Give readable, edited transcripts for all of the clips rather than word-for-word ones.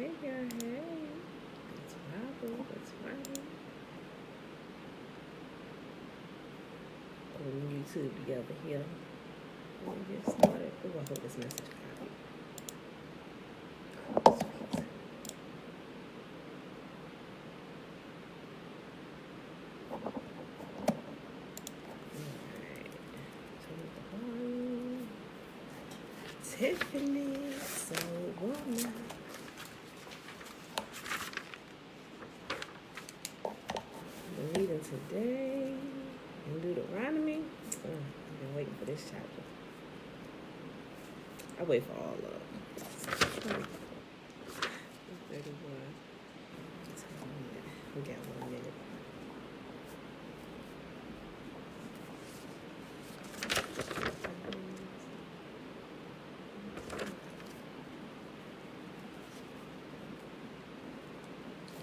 Hey, girl, hey. That's right, boo. That's right. Putting YouTube together here. Let me get started. Oh, I hope this message copy. Oh, sweet. Alright. Turn the volume. Tiffany, so woman. We're reading today in Deuteronomy. I've been waiting for this chapter. I wait for all of them. 31. We got 1 minute.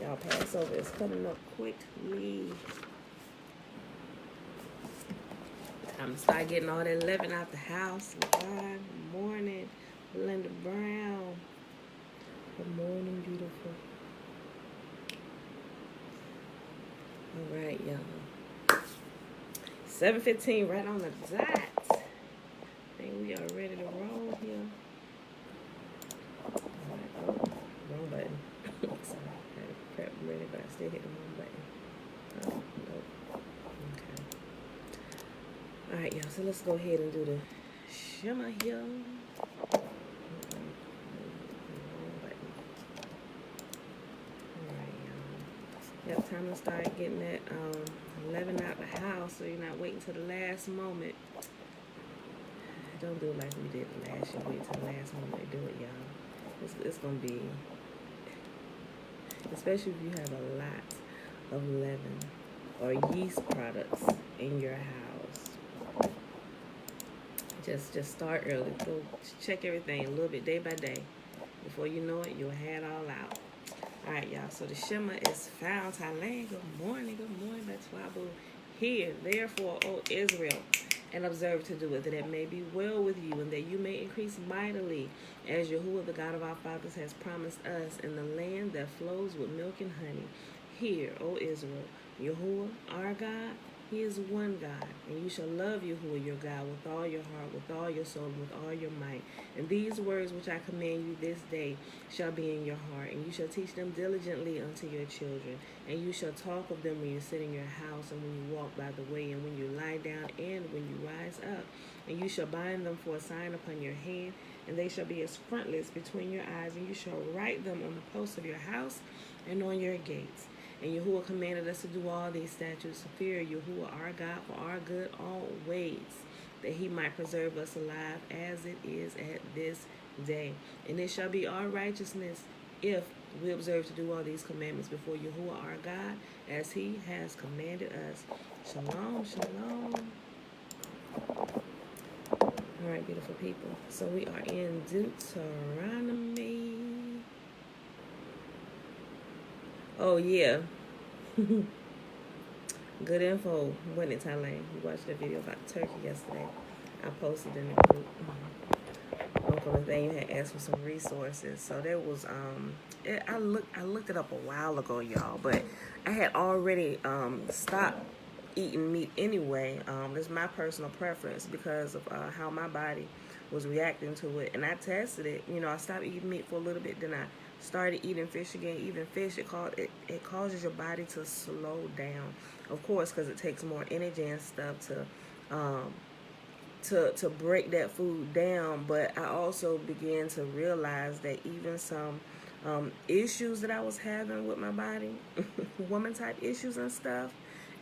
Y'all, Passover is coming up quickly. Time to start getting all that leaven out the house. Good morning, Belinda Brown. Good morning, beautiful. All right, y'all. 7:15, right on the dot. I think we are ready to roll here. All right, oh, wrong button. Sorry, I had it prepped ready, but I still hit the wrong button. Oh, nope. Okay. All right, y'all. So let's go ahead and do the shimmer here. Yep, time to start getting that leaven out the house so you're not waiting till the last moment. Don't do it like we did last year. Wait till the last moment to do it, y'all. It's going to be, especially if you have a lot of leaven or yeast products in your house. Just start early. Go check everything a little bit day by day. Before you know it, you'll have it all out. All right, y'all. So the shimmer is found. Thailand. Good morning. That's Wabu. Hear, therefore, O Israel, and observe to do it, that it may be well with you, and that you may increase mightily, as Yahuwah, the God of our fathers, has promised us, in the land that flows with milk and honey. Hear, O Israel, Yahuwah, our God, He is one God, and you shall love Yahuwah your God with all your heart, with all your soul, and with all your might. And these words which I command you this day shall be in your heart, and you shall teach them diligently unto your children. And you shall talk of them when you sit in your house, and when you walk by the way, and when you lie down, and when you rise up. And you shall bind them for a sign upon your hand, and they shall be as frontlets between your eyes, and you shall write them on the posts of your house and on your gates. And Yahuwah commanded us to do all these statutes, to fear Yahuwah our God for our good always, that He might preserve us alive as it is at this day. And it shall be our righteousness if we observe to do all these commandments before Yahuwah our God, as He has commanded us. Shalom, shalom. All right, beautiful people. So we are in Deuteronomy. Oh, yeah. Good info, wasn't it, Thailand? We watched that video about the turkey yesterday. I posted in the group. Uncle Nathaniel had asked for some resources. So there was, I looked it up a while ago, y'all, but I had already stopped eating meat anyway. It's my personal preference because of how my body was reacting to it. And I tested it. You know, I stopped eating meat for a little bit, then I started eating fish again. Even fish, it causes your body to slow down, of course, because it takes more energy and stuff to break that food down. But I also began to realize that even some issues that I was having with my body, woman type issues and stuff,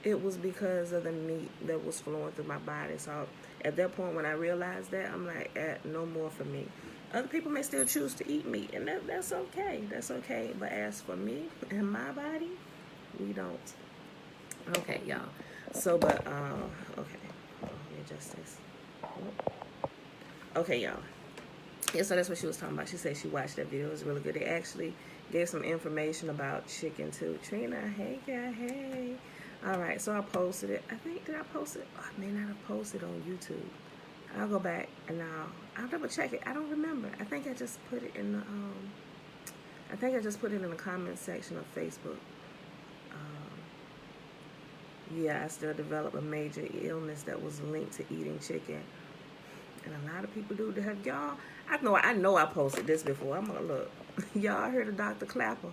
it was because of the meat that was flowing through my body. So at that point, when I realized that, I'm like, no more for me. Other people may still choose to eat meat, and that's okay. That's okay. But as for me and my body, we don't. Okay, y'all. So, but, okay. Let me adjust this. Okay, y'all. Yeah, so that's what she was talking about. She said she watched that video. It was really good. They actually gave some information about chicken, too. Trina, hey, girl, hey. All right, so I posted it. I think, did I post it? Oh, I may not have posted on YouTube. I'll go back and I'll double check it. I don't remember. I think I just put it in the I think I just put it in the comment section of Facebook. Yeah, I still developed a major illness that was linked to eating chicken. And a lot of people do. Have y'all? I know I posted this before. I'm gonna look. Y'all heard of Dr. Klapper?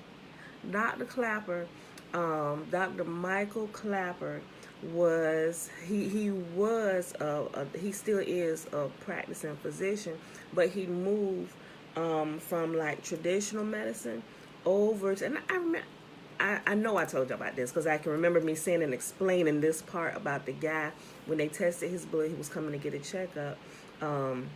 Dr. Klapper, Dr. Michael Klapper was he still is a practicing physician, but he moved from like traditional medicine over to, and I remember. I know I told you about this because I can remember me saying and explaining this part about the guy when they tested his blood. He was coming to get a checkup, and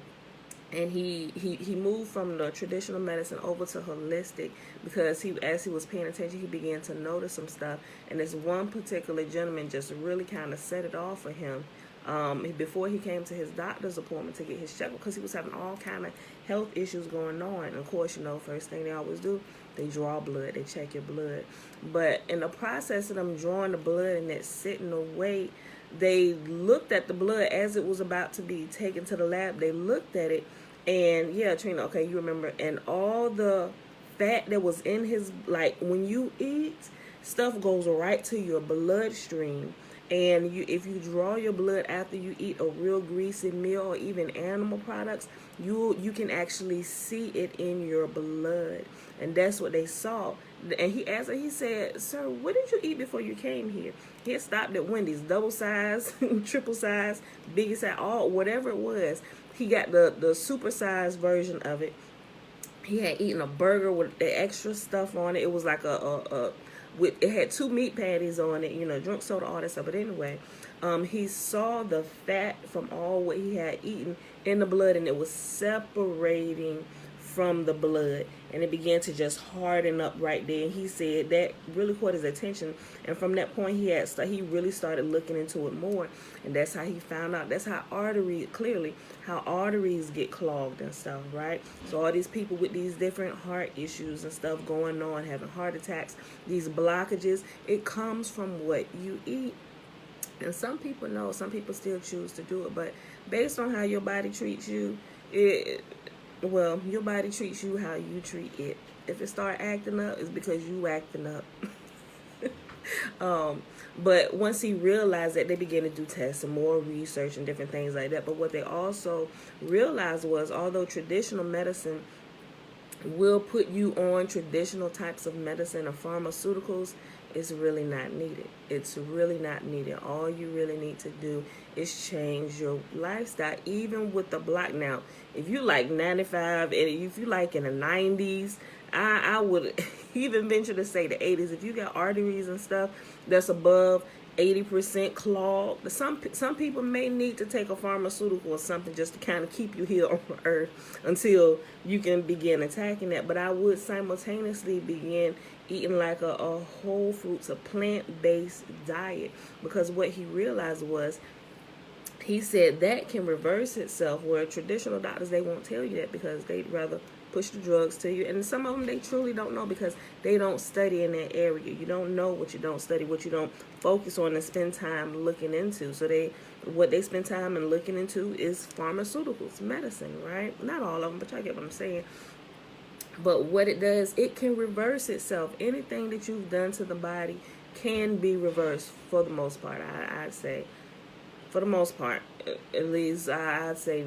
he moved from the traditional medicine over to holistic because as he was paying attention, he began to notice some stuff. And this one particular gentleman just really kind of set it off for him. Before he came to his doctor's appointment to get his checkup, because he was having all kind of health issues going on. And of course, first thing they always do, they draw blood, they check your blood. But in the process of them drawing the blood and it sitting the weight, they looked at the blood as it was about to be taken to the lab. They looked at it, and yeah, Trina, okay, you remember, and all the fat that was in his, like when you eat, stuff goes right to your bloodstream. And if you draw your blood after you eat a real greasy meal or even animal products, you can actually see it in your blood. And that's what they saw. And he said, "Sir, what did you eat before you came here?" He had stopped at Wendy's, double size, triple size, biggest size, whatever it was. He got the super size version of it. He had eaten a burger with the extra stuff on it. It was like it had 2 meat patties on it, drunk soda, all that stuff. But anyway, he saw the fat from all what he had eaten in the blood, and it was separating from the blood, and it began to just harden up right there. And he said that really caught his attention, and from that point he really started looking into it more, and that's how he found out. That's how arteries get clogged and stuff, right? So all these people with these different heart issues and stuff going on, having heart attacks, these blockages, it comes from what you eat. And some people know, some people still choose to do it, but based on how your body treats you, your body treats you how you treat it. If it start acting up, it's because you acting up. But once he realized that, they began to do tests and more research and different things like that. But what they also realized was, although traditional medicine will put you on traditional types of medicine or pharmaceuticals, it's really not needed. It's really not needed. All you really need to do is change your lifestyle. Even with the block now, if you like 95 and if you like in the 90s, I would even venture to say the 80s. If you got arteries and stuff that's above 80% clogged, some people may need to take a pharmaceutical or something just to kind of keep you here on earth until you can begin attacking that. But I would simultaneously begin eating like a whole fruits, a plant-based diet, because what he realized was, he said that can reverse itself, where traditional doctors, they won't tell you that because they'd rather push the drugs to you. And some of them, they truly don't know because they don't study in that area. You don't know what you don't study, what you don't focus on and spend time looking into. So what they spend time and looking into is pharmaceuticals, medicine, right? Not all of them, but y'all get what I'm saying. But what it does, it can reverse itself. Anything that you've done to the body can be reversed for the most part, I'd say. For the most part, at least I'd say,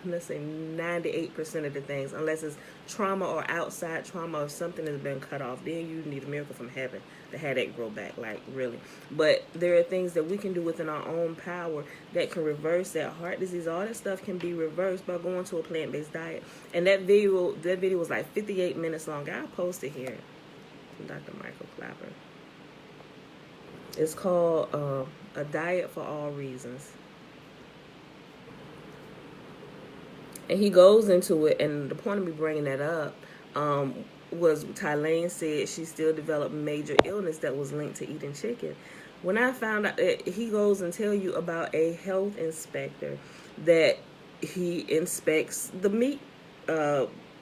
let's say 98% of the things, unless it's trauma or outside trauma or something has been cut off, then you need a miracle from heaven to have that grow back, like really. But there are things that we can do within our own power that can reverse that. Heart disease, all that stuff can be reversed by going to a plant-based diet. And that video was like 58 minutes long. I'll post it here from Dr. Michael Klapper. It's called A Diet for All Reasons. And he goes into it, and the point of me bringing that up was Tylane said she still developed major illness that was linked to eating chicken. When I found out that he goes and tell you about a health inspector that he inspects the meat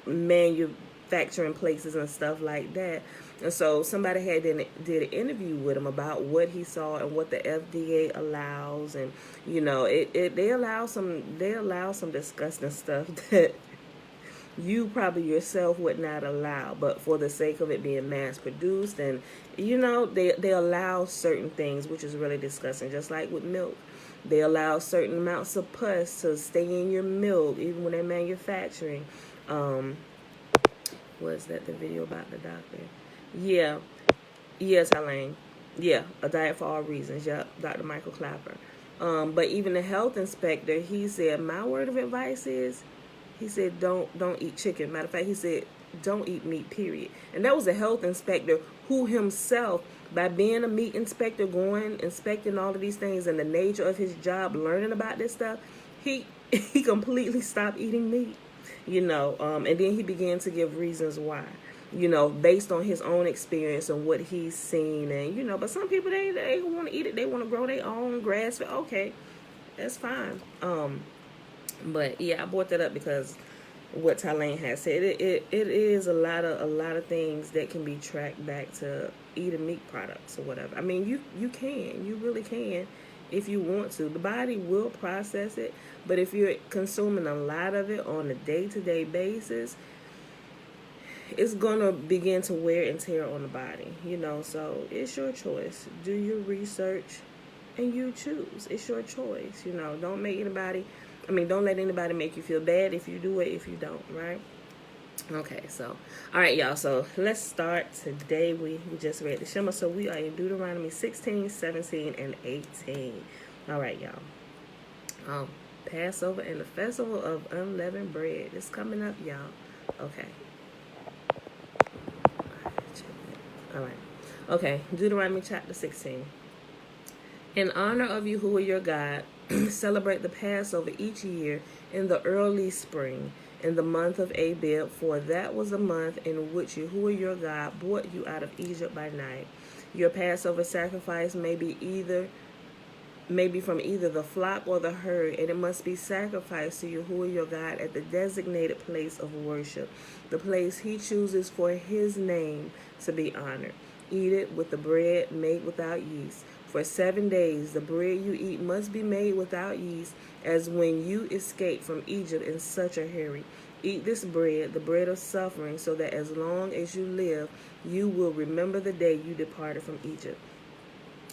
manufacturing places and stuff like that. And so somebody did an interview with him about what he saw and what the FDA allows, and they allow some disgusting stuff that you probably yourself would not allow, but for the sake of it being mass produced, and they allow certain things, which is really disgusting. Just like with milk, they allow certain amounts of pus to stay in your milk even when they're manufacturing. Was that the video about the doctor? Yeah. Yes, Elaine. Yeah, A Diet for All Reasons. Yep, Dr. Michael Klapper. But even the health inspector, he said, my word of advice is, he said, don't eat chicken. Matter of fact, he said, don't eat meat, period. And that was a health inspector who himself, by being a meat inspector, going, inspecting all of these things and the nature of his job, learning about this stuff, he completely stopped eating meat, and then he began to give reasons why, based on his own experience and what he's seen. And, but some people, they want to eat it. They want to grow their own grass. Okay, that's fine. But yeah, I brought that up because what Tylane has said, it is a lot of things that can be tracked back to eating meat products or whatever. I mean, you really can, if you want to. The body will process it, but if you're consuming a lot of it on a day-to-day basis, it's gonna begin to wear and tear on the body, so it's your choice. Do your research and you choose. It's your choice. Don't let anybody make you feel bad if you do it, if you don't, right? Okay, so all right, y'all, so let's start today. We just read the Shema, so we are in Deuteronomy 16, 17, and 18. All right, y'all. Passover and the festival of unleavened bread is coming up, y'all. Okay. All right. Okay, Deuteronomy chapter 16. In honor of Yahuwah your God, celebrate the Passover each year in the early spring, in the month of Abib, for that was the month in which Yahuwah your God brought you out of Egypt by night. Your Passover sacrifice may be from either the flock or the herd, and it must be sacrificed to Yahuwah your God at the designated place of worship, the place he chooses for his name to be honored. Eat it with the bread made without yeast. For 7 days the bread you eat must be made without yeast, as when you escaped from Egypt in such a hurry. Eat this bread, the bread of suffering, so that as long as you live, you will remember the day you departed from Egypt.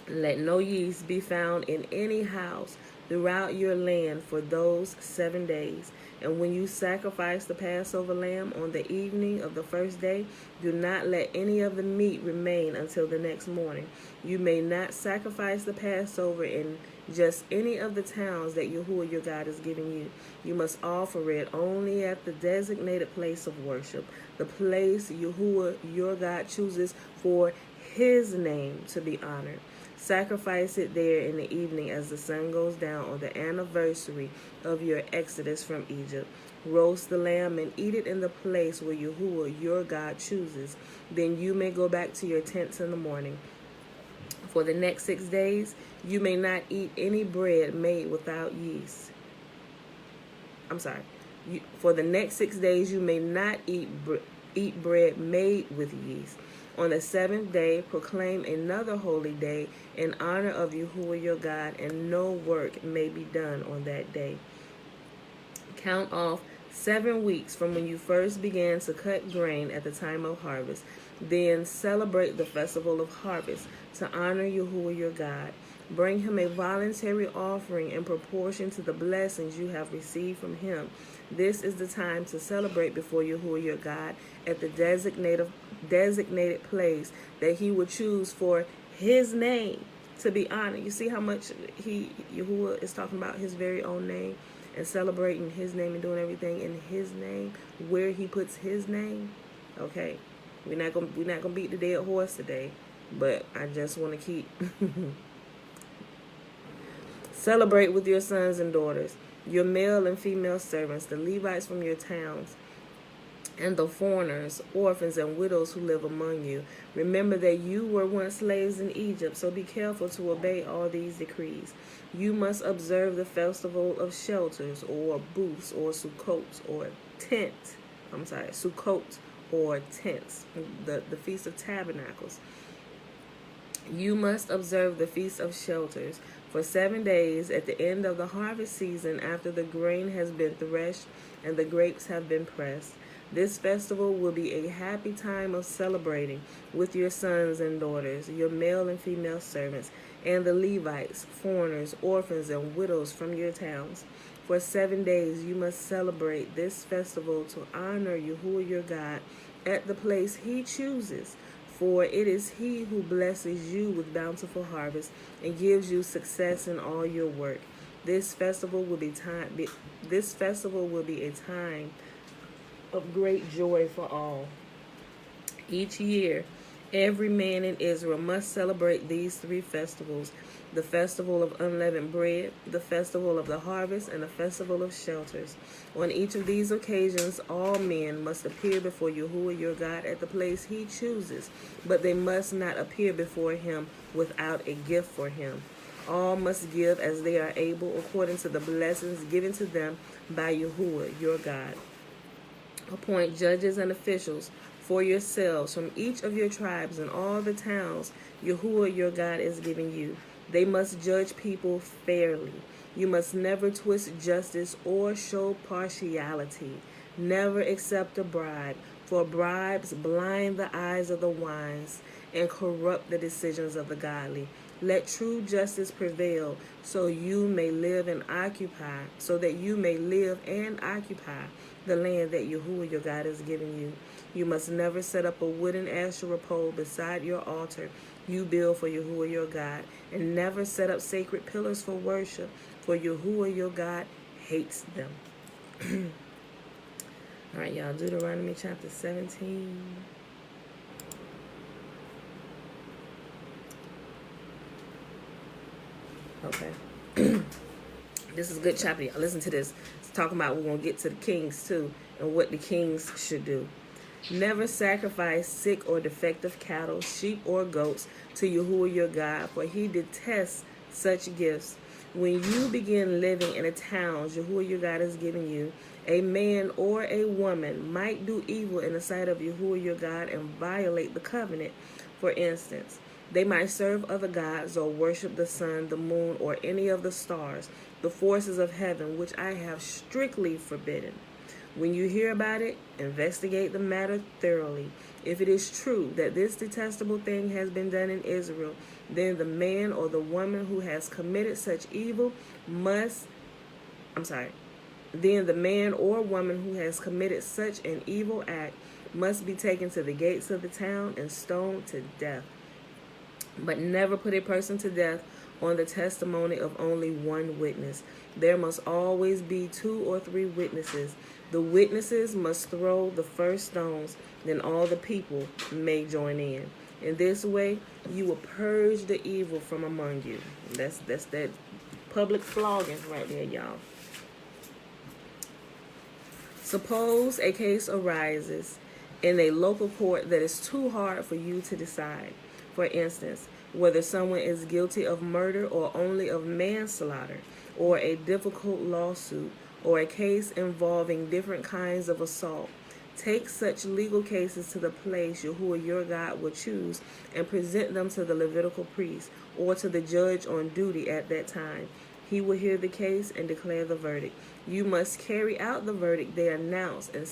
Let no yeast be found in any house throughout your land for those 7 days. And when you sacrifice the Passover lamb on the evening of the first day, do not let any of the meat remain until the next morning. You may not sacrifice the Passover in just any of the towns that Yahuwah your God is giving you. You must offer it only at the designated place of worship, the place Yahuwah your God chooses for his name to be honored. Sacrifice it there in the evening as the sun goes down on the anniversary of your exodus from Egypt. Roast the lamb and eat it in the place where Yahuwah your God chooses. Then you may go back to your tents in the morning. For the next 6 days, you may not eat any bread made without yeast. For the next 6 days, you may not eat bread made with yeast. On the 7th day, proclaim another holy day in honor of Yahuwah your God, and no work may be done on that day. Count off 7 weeks from when you first began to cut grain at the time of harvest. Then celebrate the festival of harvest to honor Yahuwah your God. Bring him a voluntary offering in proportion to the blessings you have received from him. This is the time to celebrate before Yahuwah your God at the designated place that he would choose for his name to be honored. You see how much Yahuwah is talking about his very own name and celebrating his name and doing everything in his name, where he puts his name. Okay, we're not gonna beat the dead horse today, but I just want to keep celebrate with your sons and daughters, your male and female servants, the Levites from your towns, and the foreigners, orphans, and widows who live among you. Remember that you were once slaves in Egypt, so be careful to obey all these decrees. You must observe the festival of shelters, or booths, or Sukkot, or tents. Sukkot, or tents, the Feast of Tabernacles. You must observe the Feast of Shelters, For 7 days at the end of the harvest season, after the grain has been threshed and the grapes have been pressed. This festival will be a happy time of celebrating with your sons and daughters, your male and female servants, and the Levites, foreigners, orphans, and widows from your towns. For 7 days you must celebrate this festival to honor Yahuwah your God at the place he chooses. For it is he who blesses you with bountiful harvest and gives you success in all your work. This festival will be a time of great joy for all. Each year, every man in Israel must celebrate these 3 festivals: the festival of unleavened bread, the festival of the harvest, and the festival of shelters. On each of these occasions, all men must appear before Yahuwah your God at the place he chooses, but they must not appear before him without a gift for him. All must give as they are able, according to the blessings given to them by Yahuwah your God. Appoint judges and officials for yourselves from each of your tribes and all the towns Yahuwah your God is giving you. They must judge people fairly. You must never twist justice or show partiality. Never accept a bribe, for bribes blind the eyes of the wise and corrupt the decisions of the godly. Let true justice prevail, so that you may live and occupy the land that Yahuwah your God is giving you. You must never set up a wooden Asherah pole beside your altar you build for Yahuwah your God, and never set up sacred pillars for worship, for Yahuwah your God hates them. All right, y'all, Deuteronomy chapter 17. Okay. This is a good chapter, y'all. Listen to this. It's talking about, we're going to get to the kings too, and what the kings should do. Never sacrifice sick or defective cattle, sheep, or goats to Yahuwah your God, for he detests such gifts. When you begin living in a town Yahuwah your God is giving you, a man or a woman might do evil in the sight of Yahuwah your God and violate the covenant. For instance, they might serve other gods or worship the sun, the moon, or any of the stars, the forces of heaven, which I have strictly forbidden. When you hear about it, investigate the matter thoroughly. If it is true that this detestable thing has been done in Israel, then the man or the woman who has committed such evil then the man or woman who has committed such an evil act must be taken to the gates of the town and stoned to death. But never put a person to death on the testimony of only one witness. There must always be 2 or 3 witnesses. The witnesses must throw the first stones, then all the people may join in. In this way, you will purge the evil from among you. That's that public flogging right there, y'all. Suppose a case arises in a local court that is too hard for you to decide. For instance, whether someone is guilty of murder or only of manslaughter, or a difficult lawsuit, or a case involving different kinds of assault. Take such legal cases to the place Yahuwah your God will choose and present them to the Levitical priest or to the judge on duty at that time. He will hear the case and declare the verdict. You must carry out the verdict they announce and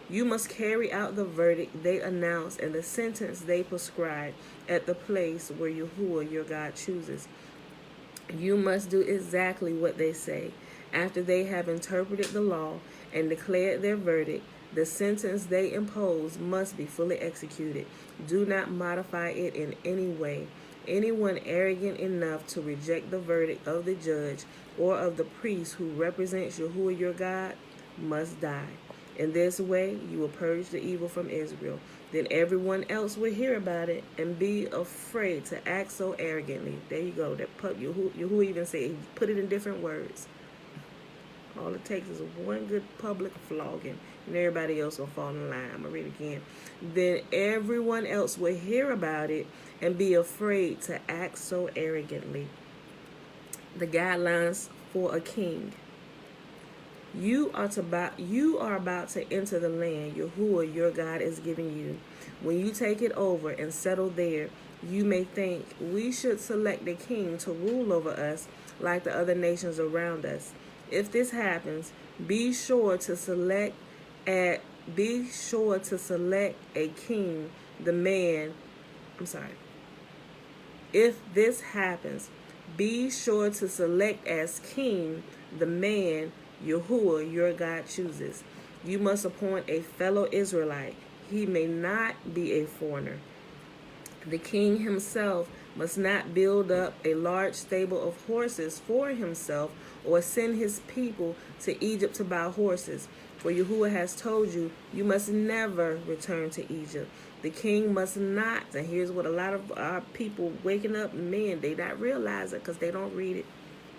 You must carry out the verdict they announce and the sentence they prescribe at the place where Yahuwah your God chooses. You must do exactly what they say. After they have interpreted the law and declared their verdict, the sentence they impose must be fully executed. Do not modify it in any way. Anyone arrogant enough to reject the verdict of the judge or of the priest who represents Yahuwah your God must die. In this way, you will purge the evil from Israel. Then everyone else will hear about it and be afraid to act so arrogantly. There you go. Yahuwah even said, put it in different words. All it takes is one good public flogging, and everybody else will fall in line. I'm going to read it again. Then everyone else will hear about it and be afraid to act so arrogantly. The guidelines for a king. You are about to enter the land Yahuwah your God is giving you. When you take it over and settle there, you may think we should select a king to rule over us like the other nations around us. If this happens, be sure to select a king, the man. If this happens, be sure to select as king the man Yahuwah your God chooses. You must appoint a fellow Israelite. He may not be a foreigner. The king himself must not build up a large stable of horses for himself or send his people to Egypt to buy horses. For Yahuwah has told you, you must never return to Egypt. The king must not, and here's what a lot of our people waking up, men, they not realize it because they don't read it.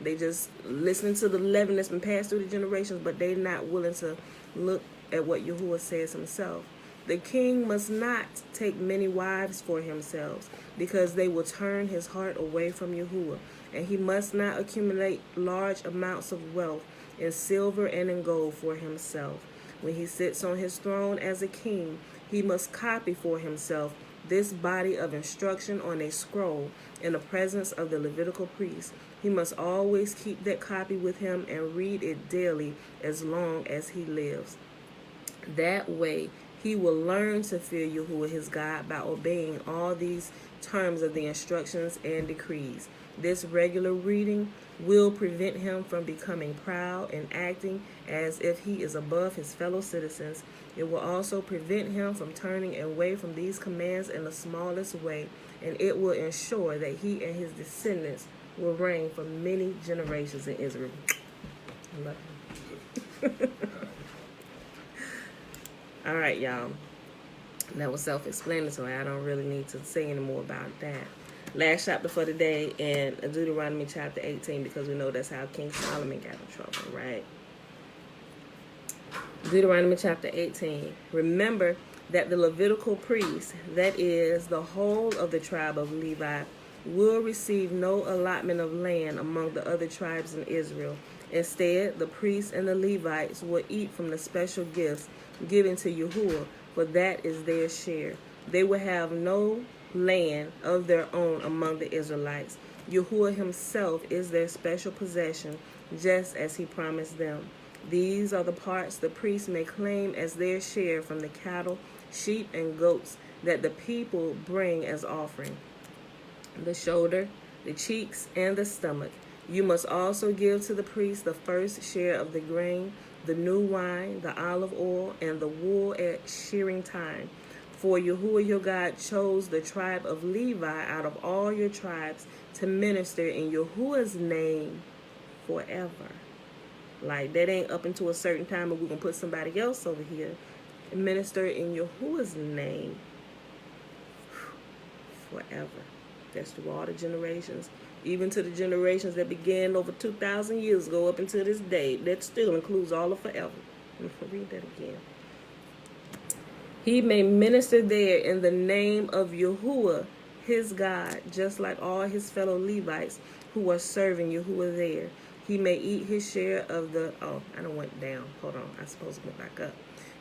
They just listening to the leaven that's been passed through the generations, but they're not willing to look at what Yahuwah says himself. The king must not take many wives for himself, because they will turn his heart away from Yahuwah. And he must not accumulate large amounts of wealth in silver and in gold for himself. When he sits on his throne as a king, he must copy for himself this body of instruction on a scroll in the presence of the Levitical priest. He must always keep that copy with him and read it daily as long as he lives. That way, he will learn to fear Yahuwah his God by obeying all these terms of the instructions and decrees. This regular reading will prevent him from becoming proud and acting as if he is above his fellow citizens. It will also prevent him from turning away from these commands in the smallest way, and it will ensure that he and his descendants will reign for many generations in Israel. I love him. All right, y'all. That was self-explanatory. I don't really need to say any more about that. Last chapter for today in Deuteronomy chapter 18, because we know that's how King Solomon got in trouble, right? Deuteronomy chapter 18. Remember that the Levitical priests, that is, the whole of the tribe of Levi, will receive no allotment of land among the other tribes in Israel. Instead, the priests and the Levites will eat from the special gifts given to Yahuwah, for that is their share. They will have no land of their own among the Israelites. Yahuwah himself is their special possession, just as he promised them. These are the parts the priests may claim as their share from the cattle, sheep, and goats that the people bring as offering: the shoulder, the cheeks, and the stomach. You must also give to the priest the first share of the grain, the new wine, the olive oil, and the wool at shearing time. For Yahuwah your God chose the tribe of Levi out of all your tribes to minister in Yahuwah's name forever. Like, that ain't up until a certain time, but we're going to put somebody else over here and minister in Yahuwah's name forever. That's through all the generations, even to the generations that began over 2,000 years ago up until this day. That still includes all of forever. Read that again. He may minister there in the name of Yahuwah, his God, just like all his fellow Levites who are serving Yahuwah there. He may eat his share of the... Oh, I done went down. Hold on. I'm supposed to go back up.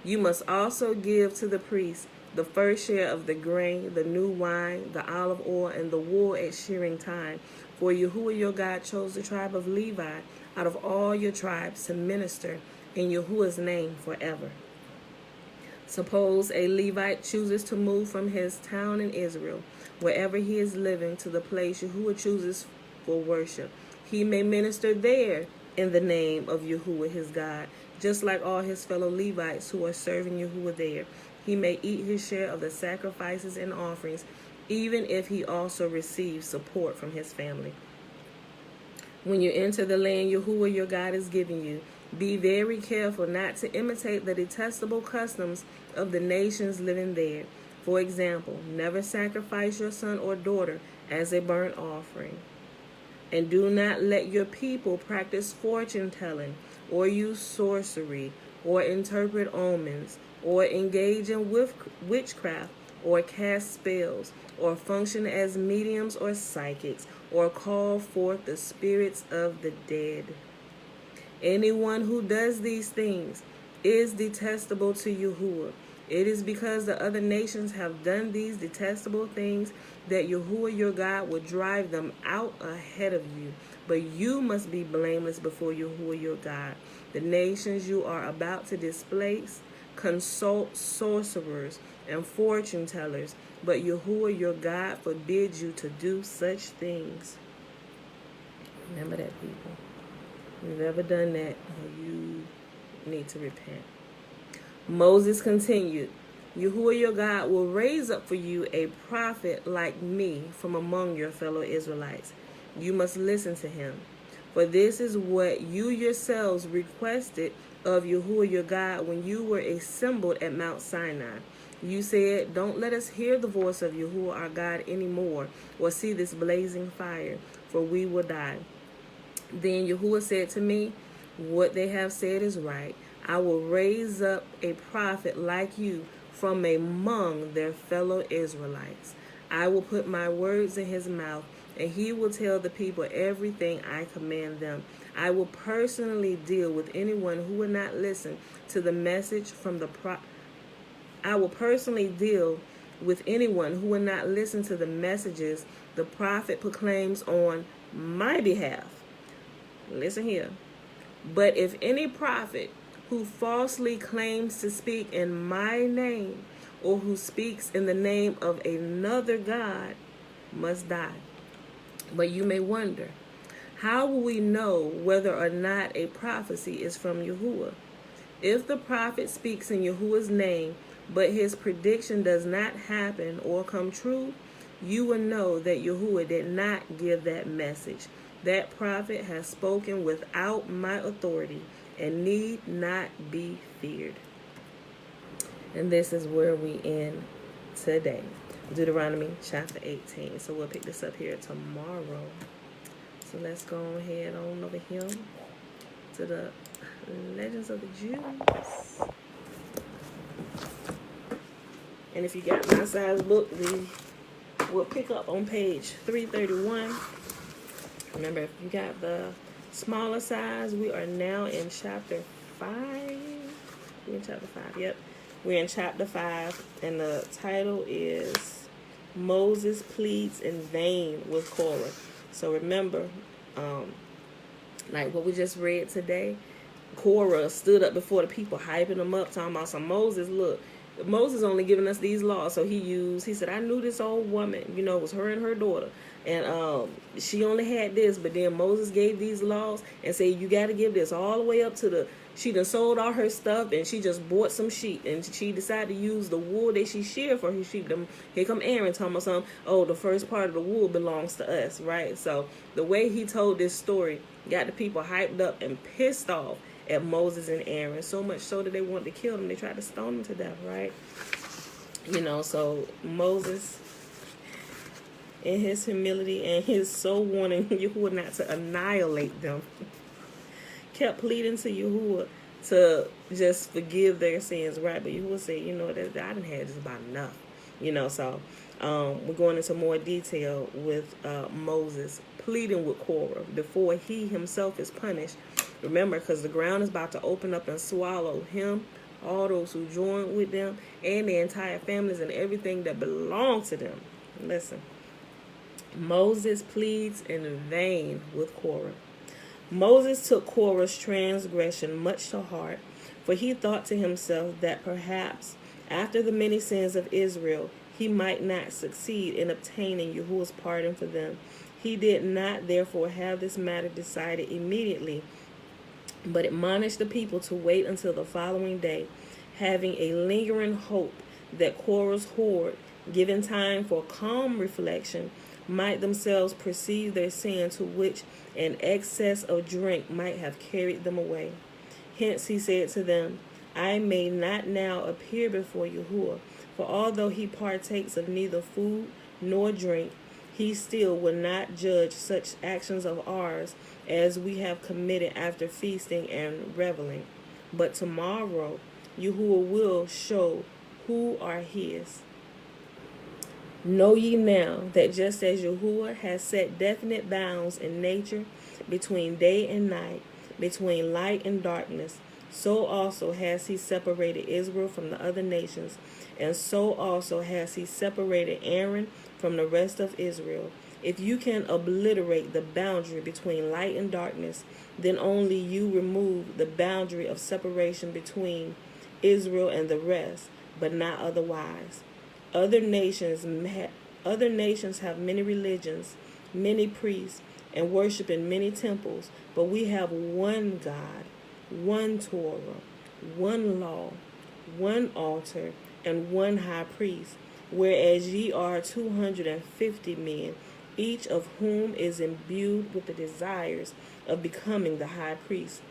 You must also give to the priest the first share of the grain, the new wine, the olive oil, and the wool at shearing time. For Yahuwah your God chose the tribe of Levi out of all your tribes to minister in Yahuwah's name forever. Suppose a Levite chooses to move from his town in Israel, wherever he is living, to the place Yahuwah chooses for worship. He may minister there in the name of Yahuwah his God, just like all his fellow Levites who are serving Yahuwah there. He may eat his share of the sacrifices and offerings, even if he also receives support from his family. When you enter the land Yahuwah your God is giving you, be very careful not to imitate the detestable customs of the nations living there. For example, never sacrifice your son or daughter as a burnt offering. And do not let your people practice fortune-telling, or use sorcery, or interpret omens, or engage in witchcraft, or cast spells, or function as mediums or psychics, or call forth the spirits of the dead. Anyone who does these things is detestable to Yahuwah. It is because the other nations have done these detestable things that Yahuwah your God will drive them out ahead of you. But you must be blameless before Yahuwah your God. The nations you are about to displace consult sorcerers and fortune tellers, but Yahuwah your God forbids you to do such things. Remember that, people. If you've ever done that, you need to repent. Moses continued, Yahuwah your God will raise up for you a prophet like me from among your fellow Israelites. You must listen to him. For this is what you yourselves requested of Yahuwah your God when you were assembled at Mount Sinai. You said, don't let us hear the voice of Yahuwah our God anymore, or see this blazing fire, for we will die. Then Yahuwah said to me, what they have said is right. I will raise up a prophet like you from among their fellow Israelites. I will put my words in his mouth, and he will tell the people everything I command them. I will personally deal with anyone who will not listen to the message from the I will personally deal with anyone who will not listen to the messages the prophet proclaims on my behalf. Listen here. But if any prophet who falsely claims to speak in my name, or who speaks in the name of another God, must die. But you may wonder, how will we know whether or not a prophecy is from Yahuwah? If the prophet speaks in Yahuwah's name, but his prediction does not happen or come true, you will know that Yahuwah did not give that message. That prophet has spoken without my authority and need not be feared. And this is where we end today. Deuteronomy chapter 18. So we'll pick this up here tomorrow. So let's go ahead on over here to the Legends of the Jews. And if you got my size book, we'll pick up on page 331. Remember, if you got the smaller size, we are now in chapter 5. We're in chapter 5, yep. We're in chapter 5, and the title is Moses Pleads in Vain with Korah. So remember, like what we just read today, Korah stood up before the people, hyping them up, talking about some Moses, look, Moses only giving us these laws. So he said, I knew this old woman, it was her and her daughter. And she only had this, but then Moses gave these laws and said, you got to give this all the way up to she done sold all her stuff and she just bought some sheep. And she decided to use the wool that she sheared for her sheep. Here come Aaron talking about the first part of the wool belongs to us, right? So the way he told this story got the people hyped up and pissed off at Moses and Aaron. So much so that they wanted to kill them. They tried to stone them to death, right? So Moses, in his humility and his soul wanting Yahuwah not to annihilate them, kept pleading to Yahuwah to just forgive their sins, right? But Yahuwah said, that I done had just about enough, So we're going into more detail with Moses pleading with Korah before he himself is punished. Remember, because the ground is about to open up and swallow him, all those who join with them, and their entire families and everything that belongs to them. Listen. Moses pleads in vain with Korah. Moses took Korah's transgression much to heart, for he thought to himself that perhaps after the many sins of Israel, he might not succeed in obtaining Yahuwah's pardon for them. He did not therefore have this matter decided immediately, but admonished the people to wait until the following day, having a lingering hope that Korah's horde, given time for calm reflection, might themselves perceive their sin, to which an excess of drink might have carried them away. Hence he said to them, I may not now appear before Yahuwah, for although he partakes of neither food nor drink, he still will not judge such actions of ours as we have committed after feasting and reveling. But tomorrow Yahuwah will show who are his. Know ye now that just as Yahuwah has set definite bounds in nature between day and night, between light and darkness, so also has he separated Israel from the other nations, and so also has he separated Aaron from the rest of Israel. If you can obliterate the boundary between light and darkness, then only you remove the boundary of separation between Israel and the rest, but not otherwise. Other nations have many religions, many priests, and worship in many temples, but we have one God, one Torah, one law, one altar, and one high priest, whereas ye are 250 men, each of whom is imbued with the desires of becoming the high priest.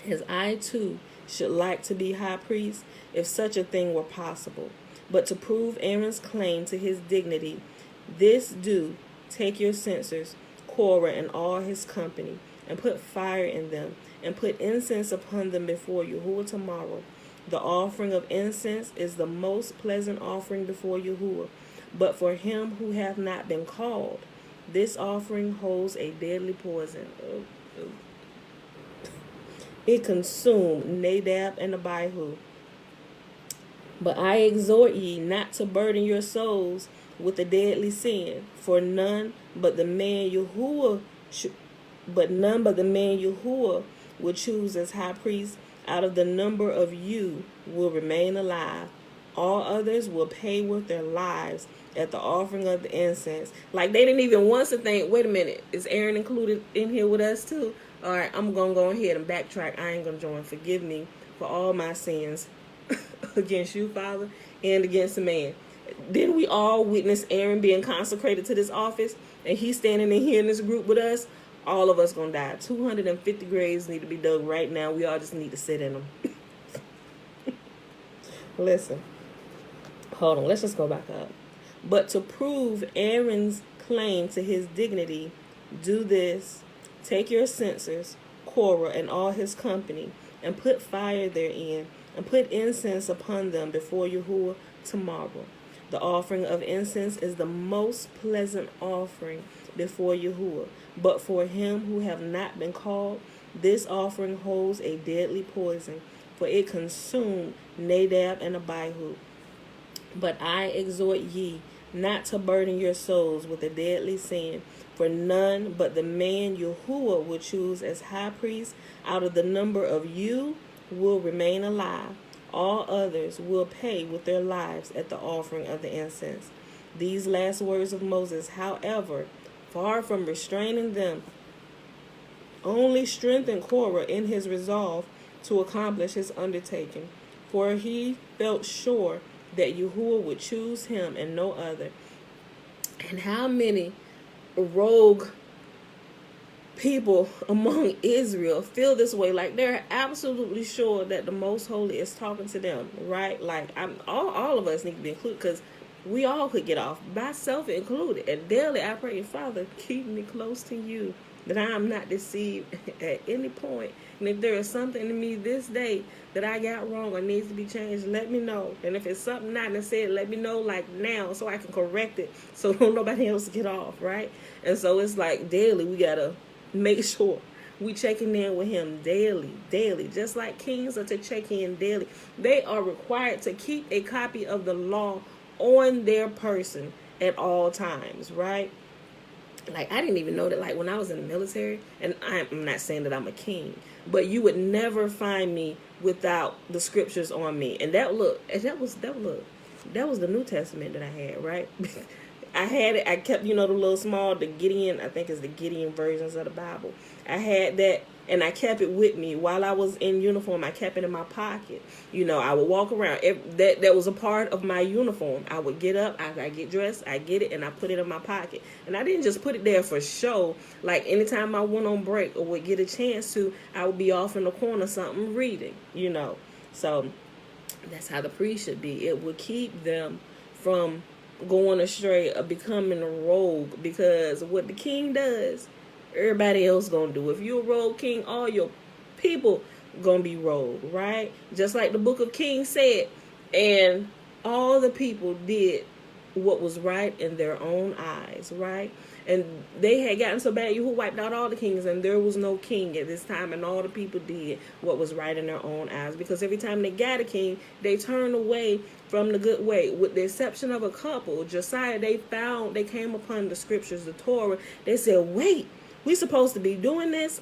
As I too should like to be high priest, if such a thing were possible. But to prove Aaron's claim to his dignity, this do, take your censers, Korah and all his company, and put fire in them, and put incense upon them before Yahuwah tomorrow. The offering of incense is the most pleasant offering before Yahuwah. But for him who hath not been called, this offering holds a deadly poison. It consumed Nadab and Abihu. But I exhort ye not to burden your souls with a deadly sin, for none but the man Yahuwah will choose as high priest out of the number of you will remain alive. All others will pay with their lives at the offering of the incense. Like, they didn't even once to think, wait a minute, is Aaron included in here with us too? All right, I'm going to go ahead and backtrack. I ain't going to join. Forgive me for all my sins against you, Father, and against the man. Didn't we all witness Aaron being consecrated to this office? And he's standing in here in this group with us? All of us going to die. 250 graves need to be dug right now. We all just need to sit in them. Listen. Hold on. Let's just go back up. But to prove Aaron's claim to his dignity, do this. Take your censers, Korah and all his company, and put fire therein, and put incense upon them before Yahuwah tomorrow. The offering of incense is the most pleasant offering before Yahuwah. But for him who have not been called, this offering holds a deadly poison, for it consumed Nadab and Abihu. But I exhort ye not to burden your souls with a deadly sin, for none but the man Yahuwah will choose as high priest out of the number of you will remain alive. All others will pay with their lives at the offering of the incense. These last words of Moses, however, far from restraining them, only strengthened Korah in his resolve to accomplish his undertaking, for he felt sure that Yahuwah would choose him and no other. And how many rogue people among Israel feel this way? Like, they're absolutely sure that the Most Holy is talking to them, right? Like, all of us need to be included, because we all could get off, myself included. And daily I pray, Father, keep me close to you, that I am not deceived at any point. And if there is something in me this day that I got wrong or needs to be changed, let me know. And if it's something not said, let me know, like, now, so I can correct it, so don't nobody else get off, right? And so it's like daily we gotta make sure we checking in with him daily, just like kings are to check in daily. They are required to keep a copy of the law on their person at all times, right? Like, I didn't even know that, like, when I was in the military, and I'm not saying that I'm a king, but you would never find me without the scriptures on me. And that was the New Testament that I had, right? I had it. I kept, the little small, the Gideon, I think it's the Gideon versions of the Bible. I had that, and I kept it with me while I was in uniform. I kept it in my pocket. I would walk around. That was a part of my uniform. I would get up, I get dressed, I get it, and I put it in my pocket. And I didn't just put it there for show. Like, anytime I went on break or would get a chance to, I would be off in the corner something reading, So that's how the priest should be. It would keep them from going astray or becoming a rogue, because what the king does, everybody else gonna do. If you're a rogue king, all your people gonna be rogue, right? Just like the book of Kings said, and all the people did what was right in their own eyes, right? And they had gotten so bad, Yahuwah wiped out all the kings, and there was no king at this time, and all the people did what was right in their own eyes. Because every time they got a king, they turned away from the good way. With the exception of a couple, Josiah, they came upon the scriptures, the Torah. They said, wait, we supposed to be doing this?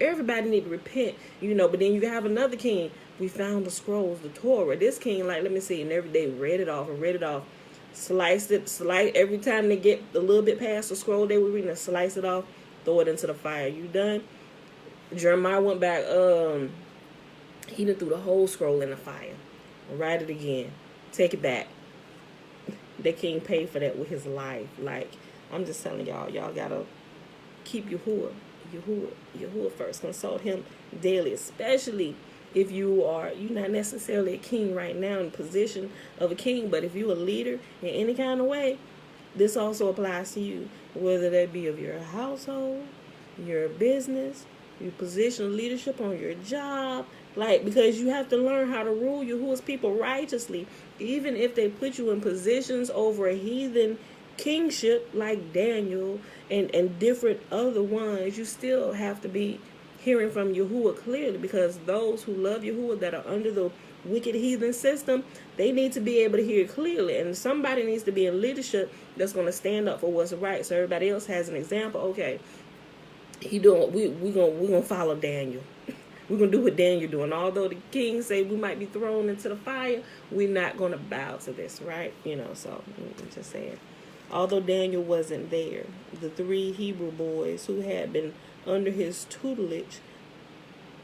Everybody need to repent, but then you have another king. We found the scrolls, the Torah. This king, let me see, and every day read it off, slice every time they get a little bit past the scroll they were reading, and slice it off, throw it into the fire. You done? Jeremiah went back, he done threw the whole scroll in the fire. Write it again. Take it back. The king paid for that with his life. I'm just telling y'all gotta keep Yahuwah first. Consult him daily, especially if you're not necessarily a king right now in the position of a king, but if you're a leader in any kind of way, this also applies to you, whether that be of your household, your business, your position of leadership on your job, because you have to learn how to rule Yahuwah's people righteously, even if they put you in positions over a heathen kingship like Daniel and different other ones. You still have to be hearing from Yahuwah clearly, because those who love Yahuwah that are under the wicked heathen system, they need to be able to hear clearly, and somebody needs to be in leadership that's going to stand up for what's right, so everybody else has an example. Okay, we're gonna follow Daniel. We're gonna do what Daniel doing. Although the king say we might be thrown into the fire, we're not gonna bow to this, right? So I'm just saying. Although Daniel wasn't there, the 3 Hebrew boys who had been under his tutelage,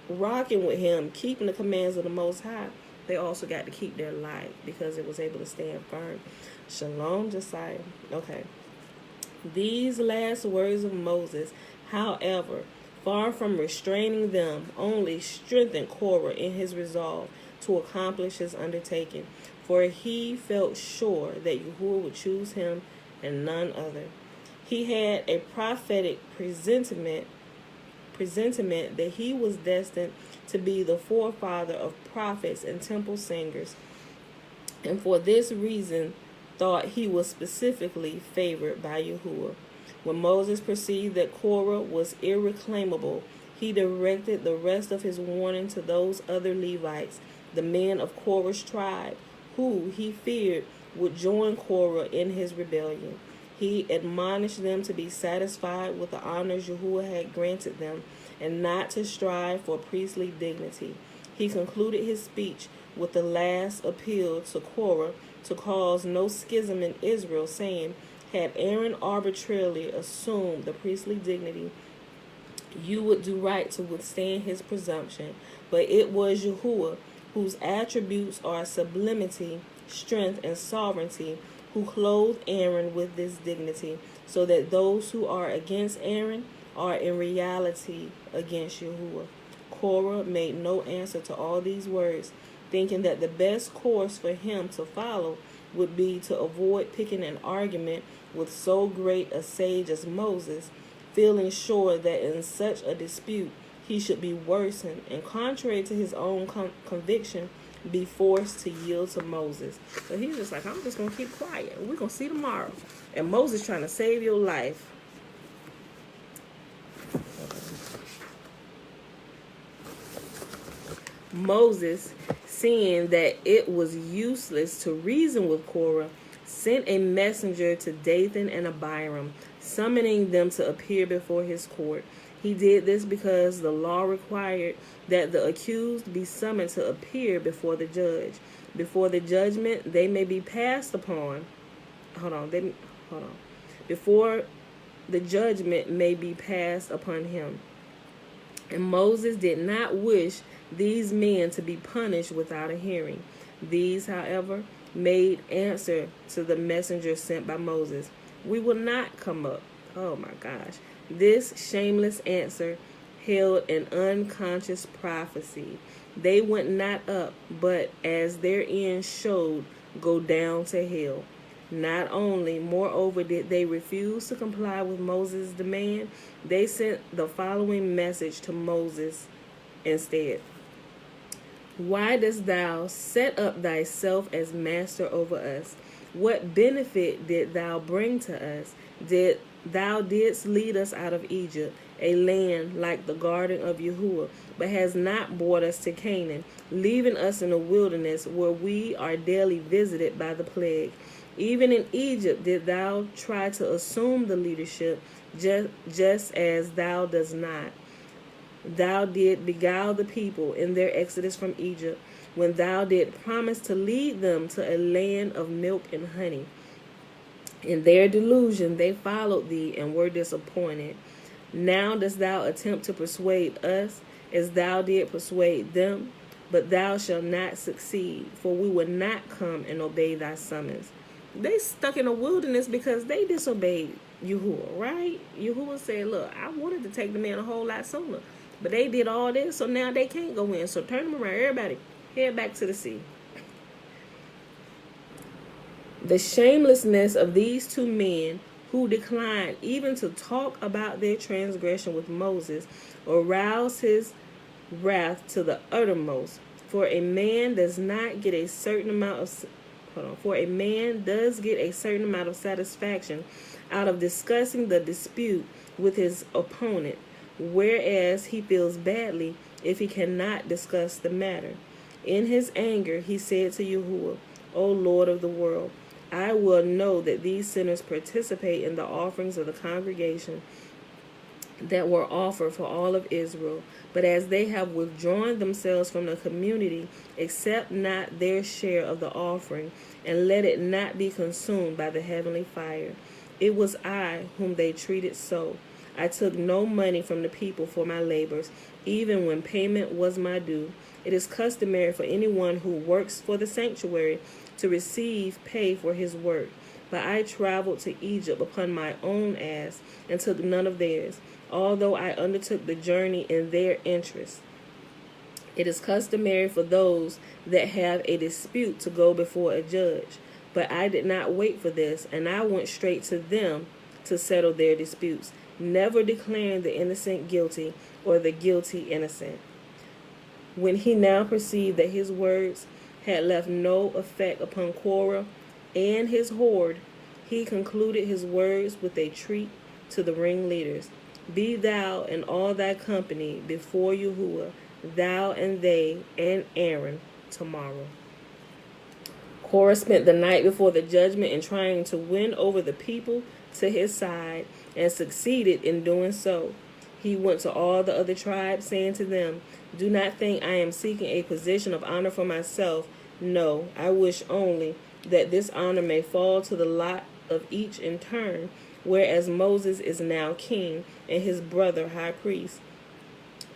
rocking with him, keeping the commands of the Most High, they also got to keep their life because it was able to stand firm. Shalom, Josiah. Okay. These last words of Moses, however, far from restraining them, only strengthened Korah in his resolve to accomplish his undertaking, for he felt sure that Yahuwah would choose him and none other. He had a prophetic presentiment that he was destined to be the forefather of prophets and temple singers, and for this reason thought he was specifically favored by Yahuwah. When Moses perceived that Korah was irreclaimable, he directed the rest of his warning to those other Levites, the men of Korah's tribe, who he feared would join Korah in his rebellion. He admonished them to be satisfied with the honors Yahuwah had granted them, and not to strive for priestly dignity. He concluded his speech with the last appeal to Korah to cause no schism in Israel, saying, had Aaron arbitrarily assumed the priestly dignity, you would do right to withstand his presumption. But it was Yahuwah, whose attributes are sublimity, strength, and sovereignty, who clothed Aaron with this dignity, so that those who are against Aaron are in reality against Yahuwah. Korah made no answer to all these words, thinking that the best course for him to follow would be to avoid picking an argument with so great a sage as Moses, feeling sure that in such a dispute he should be worsened, and contrary to his own conviction, be forced to yield to Moses. So he's just like, I'm just going to keep quiet. We're going to see tomorrow. And Moses trying to save your life. Moses, seeing that it was useless to reason with Korah, sent a messenger to Dathan and Abiram, summoning them to appear before his court. He did this because the law required that the accused be summoned to appear before the judge. Before the judgment, they may be passed upon. Before the judgment may be passed upon him. And Moses did not wish these men to be punished without a hearing. These, however, made answer to the messenger sent by Moses. We will not come up. Oh my gosh. This shameless answer held an unconscious prophecy. They went not up, but as their end showed, go down to hell. Not only, moreover, did they refuse to comply with Moses' demand, they sent the following message to Moses instead. Why dost thou set up thyself as master over us? What benefit did thou bring to us? Did Thou didst lead us out of Egypt, a land like the garden of Yahuwah, but has not brought us to Canaan, leaving us in the wilderness where we are daily visited by the plague. Even in Egypt did thou try to assume the leadership, just as thou dost not. Thou did beguile the people in their exodus from Egypt, when thou did promise to lead them to a land of milk and honey. In their delusion they followed thee and were disappointed. Now dost thou attempt to persuade us, as thou did persuade them, but thou shalt not succeed, for we will not come and obey thy summons. They stuck in the wilderness because they disobeyed Yahuwah, right? Yahuwah said, look, I wanted to take them in a whole lot sooner, but they did all this, so now they can't go in. So turn them around. Everybody, head back to the sea. The shamelessness of these two men, who declined even to talk about their transgression with Moses, aroused his wrath to the uttermost. For a man does get a certain amount of satisfaction out of discussing the dispute with his opponent, whereas he feels badly if he cannot discuss the matter. In his anger he said to Yahuwah, O Lord of the world, I will know that these sinners participate in the offerings of the congregation that were offered for all of Israel. But as they have withdrawn themselves from the community, accept not their share of the offering, and let it not be consumed by the heavenly fire. It was I whom they treated so. I took no money from the people for my labors, even when payment was my due. It is customary for anyone who works for the sanctuary to receive pay for his work. But I traveled to Egypt upon my own ass and took none of theirs, although I undertook the journey in their interest. It is customary for those that have a dispute to go before a judge, but I did not wait for this, and I went straight to them to settle their disputes, never declaring the innocent guilty or the guilty innocent. When he now perceived that his words had left no effect upon Korah and his horde, he concluded his words with a treat to the ringleaders. Be thou and all thy company before Yahuwah, thou and they and Aaron, tomorrow. Korah spent the night before the judgment in trying to win over the people to his side, and succeeded in doing so. He went to all the other tribes, saying to them, Do not think I am seeking a position of honor for myself. No, I wish only that this honor may fall to the lot of each in turn, whereas Moses is now king and his brother high priest.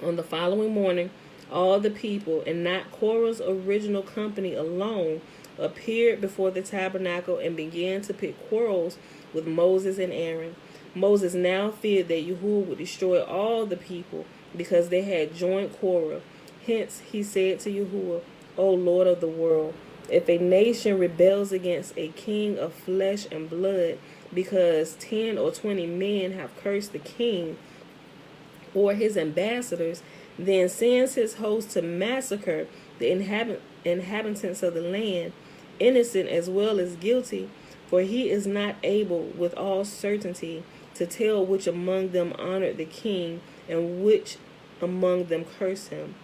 On the following morning, all the people, and not Korah's original company alone, appeared before the tabernacle and began to pick quarrels with Moses and Aaron. Moses now feared that Yahuwah would destroy all the people because they had joined Korah. Hence he said to Yahuwah, O Lord of the world, if a nation rebels against a king of flesh and blood because 10 or 20 men have cursed the king or his ambassadors, then sends his host to massacre the inhabitants of the land, innocent as well as guilty, for he is not able with all certainty to tell which among them honored the king and which among them cursed him.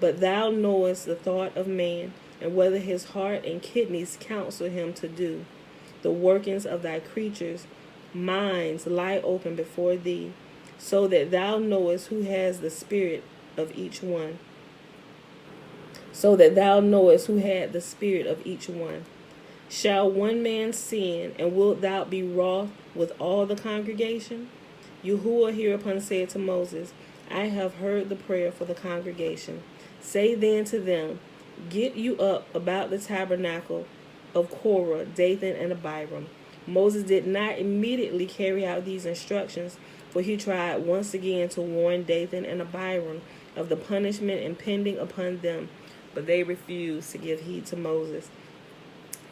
But thou knowest the thought of man, and whether his heart and kidneys counsel him to do. The workings of thy creatures' minds lie open before thee, so that thou knowest who has the spirit of each one. Shall one man sin, and wilt thou be wroth with all the congregation? Yahuwah hereupon said to Moses, I have heard the prayer for the congregation. Say then to them, Get you up about the tabernacle of Korah, Dathan, and Abiram. Moses did not immediately carry out these instructions, for he tried once again to warn Dathan and Abiram of the punishment impending upon them, but they refused to give heed to Moses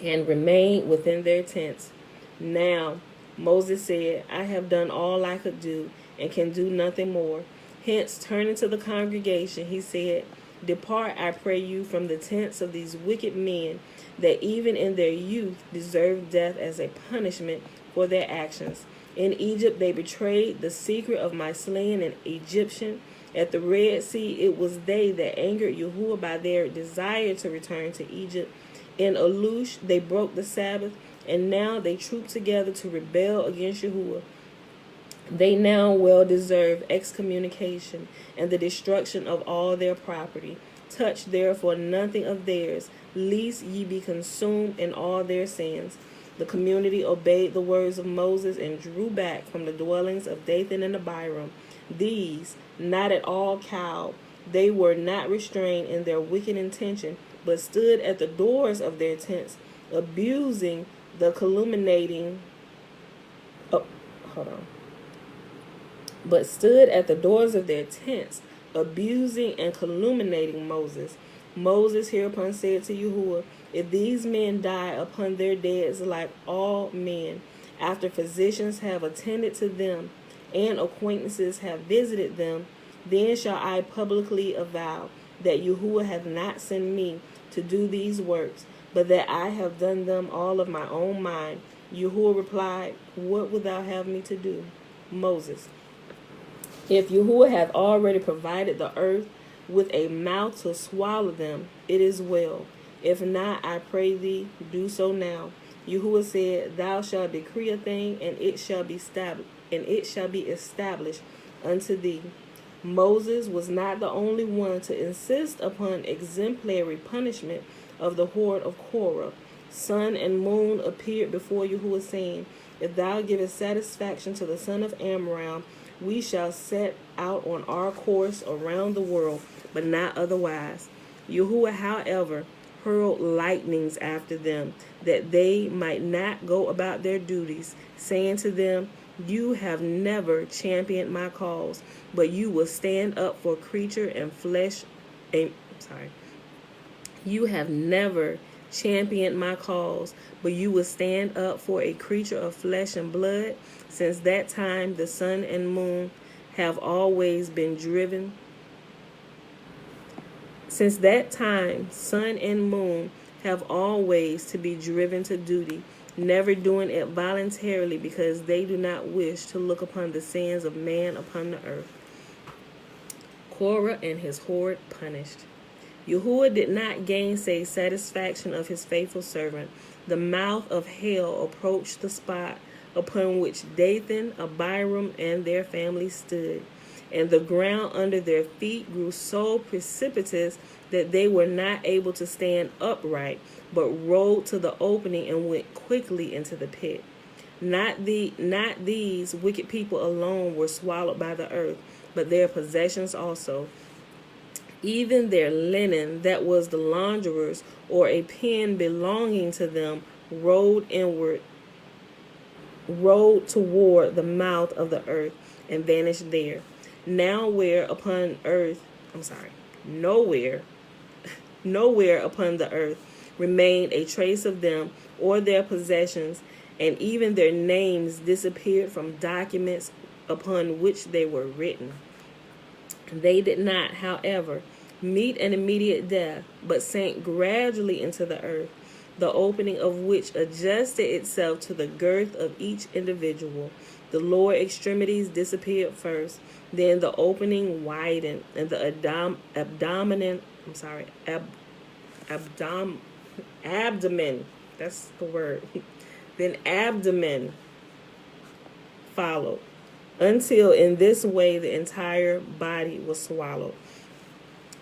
and remained within their tents. Now Moses said, I have done all I could do and can do nothing more. Hence, turning to the congregation, he said, Depart, I pray you, from the tents of these wicked men, that even in their youth deserve death as a punishment for their actions. In Egypt they betrayed the secret of my slaying an Egyptian. At the Red Sea it was they that angered Yahuwah by their desire to return to Egypt. In Alush they broke the Sabbath, and now they troop together to rebel against Yahuwah. They now well deserve excommunication and the destruction of all their property. Touch therefore nothing of theirs, lest ye be consumed in all their sins. The community obeyed the words of Moses and drew back from the dwellings of Dathan and Abiram. These, not at all cowed, they were not restrained in their wicked intention, but stood at the doors of their tents, abusing the calumniating. But stood at the doors of their tents, abusing and calumniating Moses. Moses hereupon said to Yahuwah, if these men die upon their deads like all men, after physicians have attended to them, and acquaintances have visited them, then shall I publicly avow that Yahuwah hath not sent me to do these works, but that I have done them all of my own mind. Yahuwah replied, what wilt thou have me to do? Moses, if Yahuwah hath already provided the earth with a mouth to swallow them, it is well. If not, I pray thee, do so now. Yahuwah said, thou shalt decree a thing, and it shall be established unto thee. Moses was not the only one to insist upon exemplary punishment of the horde of Korah. Sun and moon appeared before Yahuwah, saying, if thou givest satisfaction to the son of Amram, we shall set out on our course around the world, but not otherwise. Yahuwah, however, hurled lightnings after them, that they might not go about their duties, saying to them, you have never championed my cause, but you will stand up for creature and flesh. You have never championed my cause, but you will stand up for a creature of flesh and blood. Since that time, the sun and moon have always been driven. Since that time, sun and moon have always to be driven to duty, never doing it voluntarily, because they do not wish to look upon the sins of man upon the earth. Korah and his horde punished. Yahuwah did not gainsay satisfaction of his faithful servant. The mouth of hell approached the spot upon which Dathan, Abiram, and their families stood, and the ground under their feet grew so precipitous that they were not able to stand upright, but rolled to the opening and went quickly into the pit. Not these wicked people alone were swallowed by the earth, but their possessions also. Even their linen, that was the launderer's, or a pen belonging to them, rolled toward the mouth of the earth and vanished there. Nowhere upon the earth remained a trace of them or their possessions, and even their names disappeared from documents upon which they were written. They did not, however, meet an immediate death, but sank gradually into the earth, the opening of which adjusted itself to the girth of each individual. The lower extremities disappeared first, then the opening widened, and the abdomen, that's the word, then abdomen followed, until in this way the entire body was swallowed.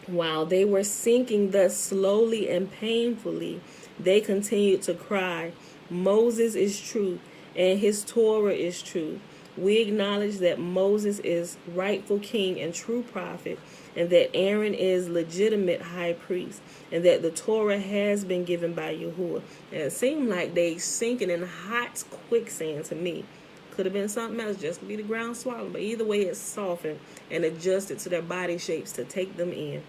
While they were sinking thus slowly and painfully, they continued to cry, Moses is true, and his Torah is true. We acknowledge that Moses is rightful king and true prophet, and that Aaron is legitimate high priest, and that the Torah has been given by Yahuwah. And it seemed like they sinking in hot quicksand to me. Could have been something else, just to be the ground swallowed, but either way it's softened and adjusted to their body shapes to take them in.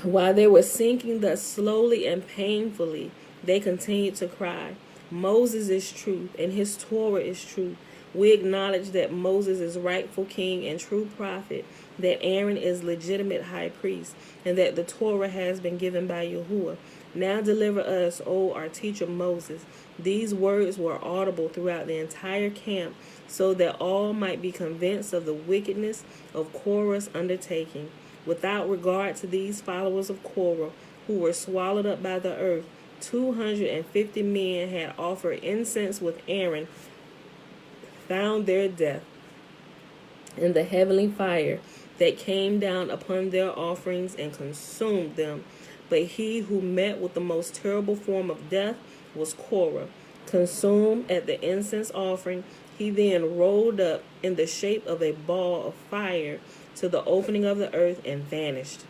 While they were sinking thus slowly and painfully, they continued to cry, Moses is truth, and his Torah is truth. We acknowledge that Moses is rightful king and true prophet, that Aaron is legitimate high priest, and that the Torah has been given by Yahuwah. Now deliver us, O our teacher Moses. These words were audible throughout the entire camp, so that all might be convinced of the wickedness of Korah's undertaking. Without regard to these followers of Korah, who were swallowed up by the earth, 250 men had offered incense with Aaron, found their death in the heavenly fire that came down upon their offerings and consumed them. But he who met with the most terrible form of death was Korah. Consumed at the incense offering, he then rolled up in the shape of a ball of fire to the opening of the earth and vanished.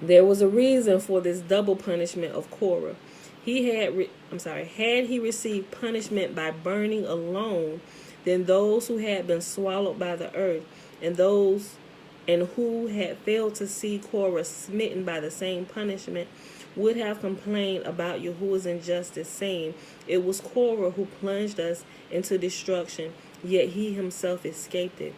There was a reason for this double punishment of Korah. Had he received punishment by burning alone, then those who had been swallowed by the earth and who had failed to see Korah smitten by the same punishment would have complained about Yahuwah's injustice, saying, "It was Korah who plunged us into destruction, yet he himself escaped it."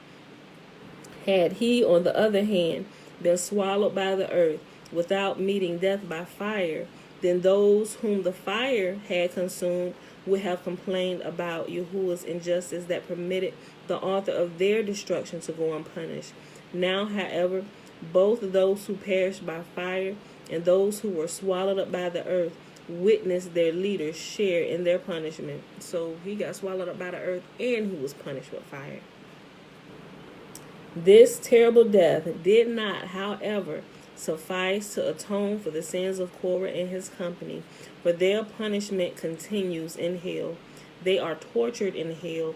Had he, on the other hand, been swallowed by the earth without meeting death by fire, then those whom the fire had consumed would have complained about Yahuwah's injustice that permitted the author of their destruction to go unpunished. Now, however, both those who perished by fire and those who were swallowed up by the earth witnessed their leaders share in their punishment. So he got swallowed up by the earth and he was punished with fire. This terrible death did not, however, suffice to atone for the sins of Korah and his company, for their punishment continues in hell. They are tortured in hell,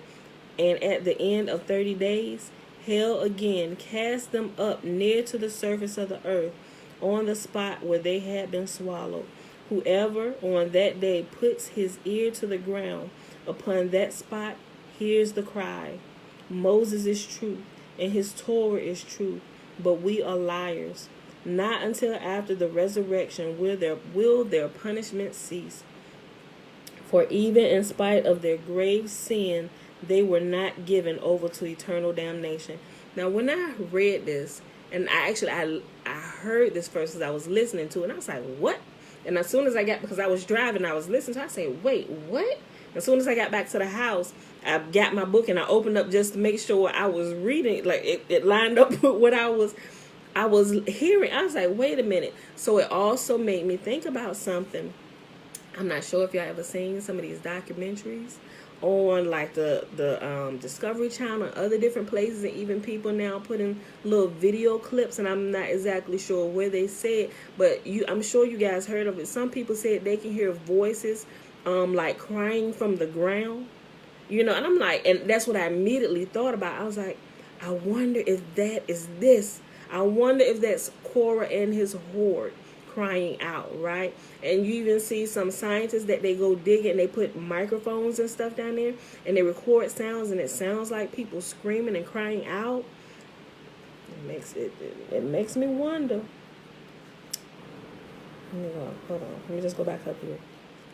and at the end of 30 days, hell again cast them up near to the surface of the earth, on the spot where they had been swallowed. Whoever on that day puts his ear to the ground upon that spot hears the cry, "Moses is true, and his Torah is true, but we are liars." Not until after the resurrection will their punishment cease. For even in spite of their grave sin, they were not given over to eternal damnation. Now, when I read this, and I heard this first as I was listening to it, and I was like, what? And as soon as because I was driving, I was listening to it, I said, wait, what? As soon as I got back to the house, I got my book and I opened up just to make sure I was reading, like it lined up with what I was hearing. I was like, wait a minute. So it also made me think about something. I'm not sure if y'all ever seen some of these documentaries on like the Discovery Channel and other different places, and even people now putting little video clips, and I'm not exactly sure where they said, but I'm sure you guys heard of it. Some people said they can hear voices like crying from the ground, and I'm like, and that's what I immediately thought about. I was like, I wonder if that is this. I wonder if that's Korah and his horde crying out, right? And you even see some scientists that they go dig and they put microphones and stuff down there and they record sounds, and it sounds like people screaming and crying out. It makes me wonder. Hold on. Let me just go back up here.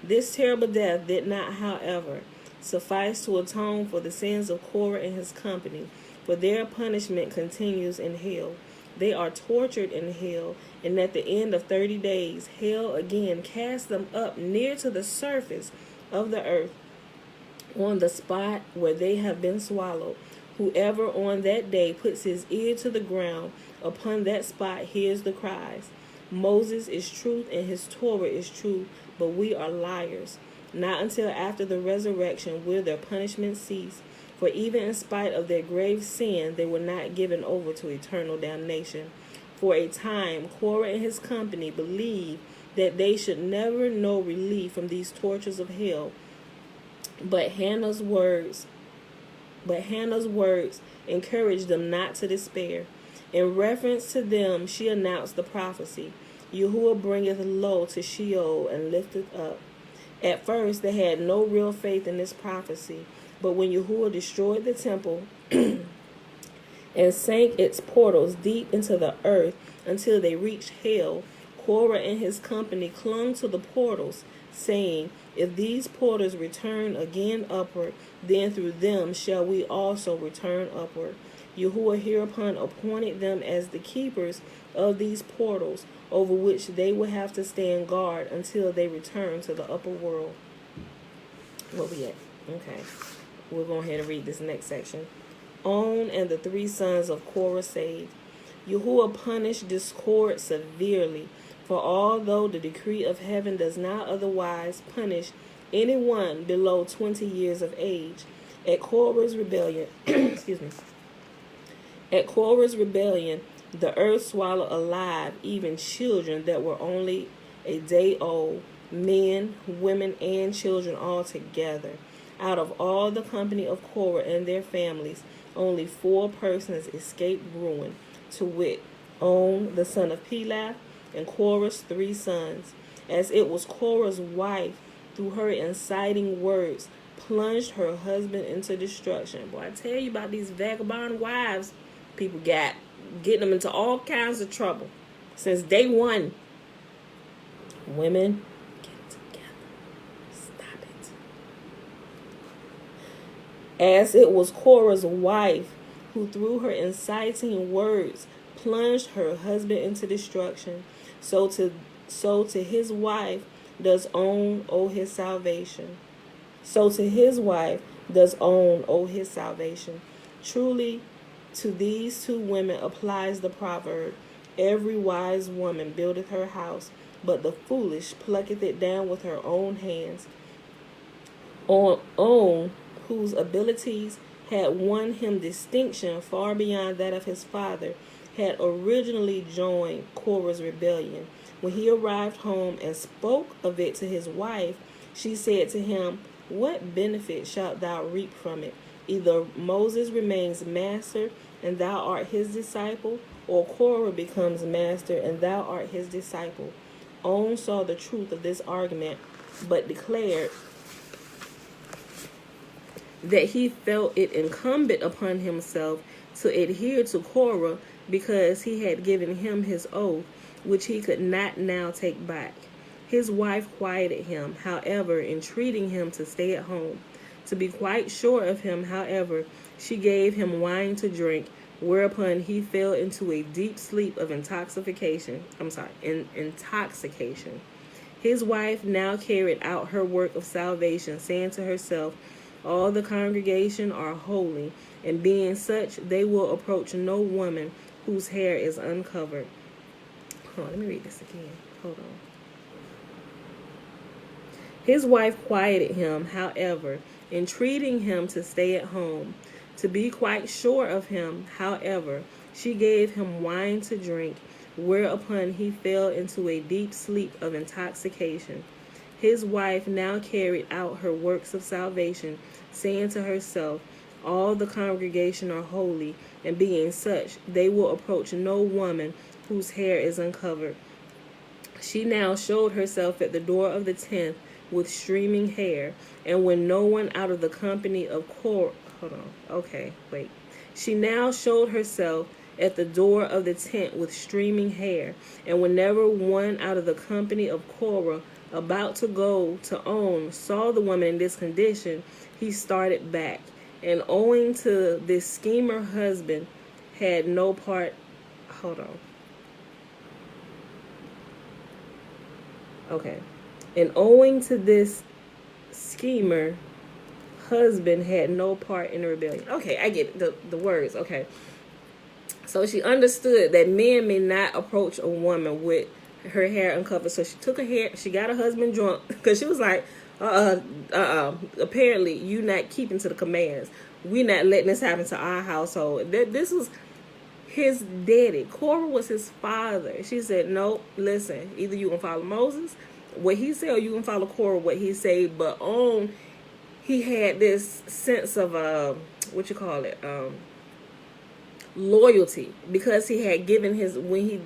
This terrible death did not, however, suffice to atone for the sins of Korah and his company, for their punishment continues in hell. They are tortured in hell, and at the end of 30 days, hell again cast them up near to the surface of the earth, on the spot where they have been swallowed. Whoever on that day puts his ear to the ground upon that spot hears the cries, "Moses is truth, and his Torah is true, but we are liars." Not until after the resurrection will their punishment cease. For even in spite of their grave sin, they were not given over to eternal damnation. For a time, Korah and his company believed that they should never know relief from these tortures of hell. But Hannah's words encouraged them not to despair. In reference to them, she announced the prophecy, "Yahuwah bringeth low to Sheol and lifteth up." At first, they had no real faith in this prophecy. But when Yahuwah destroyed the temple and sank its portals deep into the earth until they reached hell, Korah and his company clung to the portals, saying, "If these portals return again upward, then through them shall we also return upward." Yahuwah hereupon appointed them as the keepers of these portals over which they will have to stand guard until they return to the upper world. Where we at? Okay. We'll go ahead and read this next section. On and the 3 sons of Korah said, Yahuwah punished discord severely, for although the decree of heaven does not otherwise punish anyone below 20 years of age, at Korah's rebellion, excuse me, at Korah's rebellion, the earth swallowed alive even children that were only a day old, men, women, and children all together. Out of all the company of Korah and their families, only 4 persons escaped ruin, to wit, On, the son of Pelath, and Korah's 3 sons. As it was Korah's wife, through her inciting words, plunged her husband into destruction. Boy, I tell you about these vagabond wives people got, getting them into all kinds of trouble since day one. Women, get it together. Stop it. As it was Korah's wife, who through her inciting words plunged her husband into destruction, so to his wife does On owe his salvation. So to his wife does On owe his salvation. Truly, to these 2 women applies the proverb, every wise woman buildeth her house, but the foolish plucketh it down with her own hands. On, whose abilities had won him distinction far beyond that of his father, had originally joined Korah's rebellion. When he arrived home and spoke of it to his wife, she said to him, What benefit shalt thou reap from it? Either Moses remains master, and thou art his disciple, or Korah becomes master, and thou art his disciple. On saw the truth of this argument, but declared that he felt it incumbent upon himself to adhere to Korah because he had given him his oath, which he could not now take back. His wife quieted him, however, entreating him to stay at home. To be quite sure of him, however, she gave him wine to drink, whereupon he fell into a deep sleep of intoxication. His wife now carried out her work of salvation, saying to herself, All the congregation are holy, and being such, they will approach no woman whose hair is uncovered. Hold on, let me read this again. Hold on. His wife quieted him, however, entreating him to stay at home. To be quite sure of him, however, she gave him wine to drink, whereupon he fell into a deep sleep of intoxication. His wife now carried out her works of salvation, saying to herself, All the congregation are holy, and being such, they will approach no woman whose hair is uncovered. She now showed herself at the door of the tent with streaming hair, and when no one out of the company of Korah, She now showed herself at the door of the tent with streaming hair, and whenever one out of the company of Korah, about to go to On, saw the woman in this condition, he started back, and owing to this schemer husband had no part. And owing to this schemer husband had no part in the rebellion. Okay, I get the words. Okay. So she understood that men may not approach a woman with her hair uncovered. So she took her hair, she got her husband drunk, because she was like, apparently you not keeping to the commands. We not letting this happen to our household. This was his daddy. Korah was his father. She said, no, listen, either you gonna follow Moses, what he said, or you can follow Korah, what he said. But he had this sense of loyalty, because he had given when he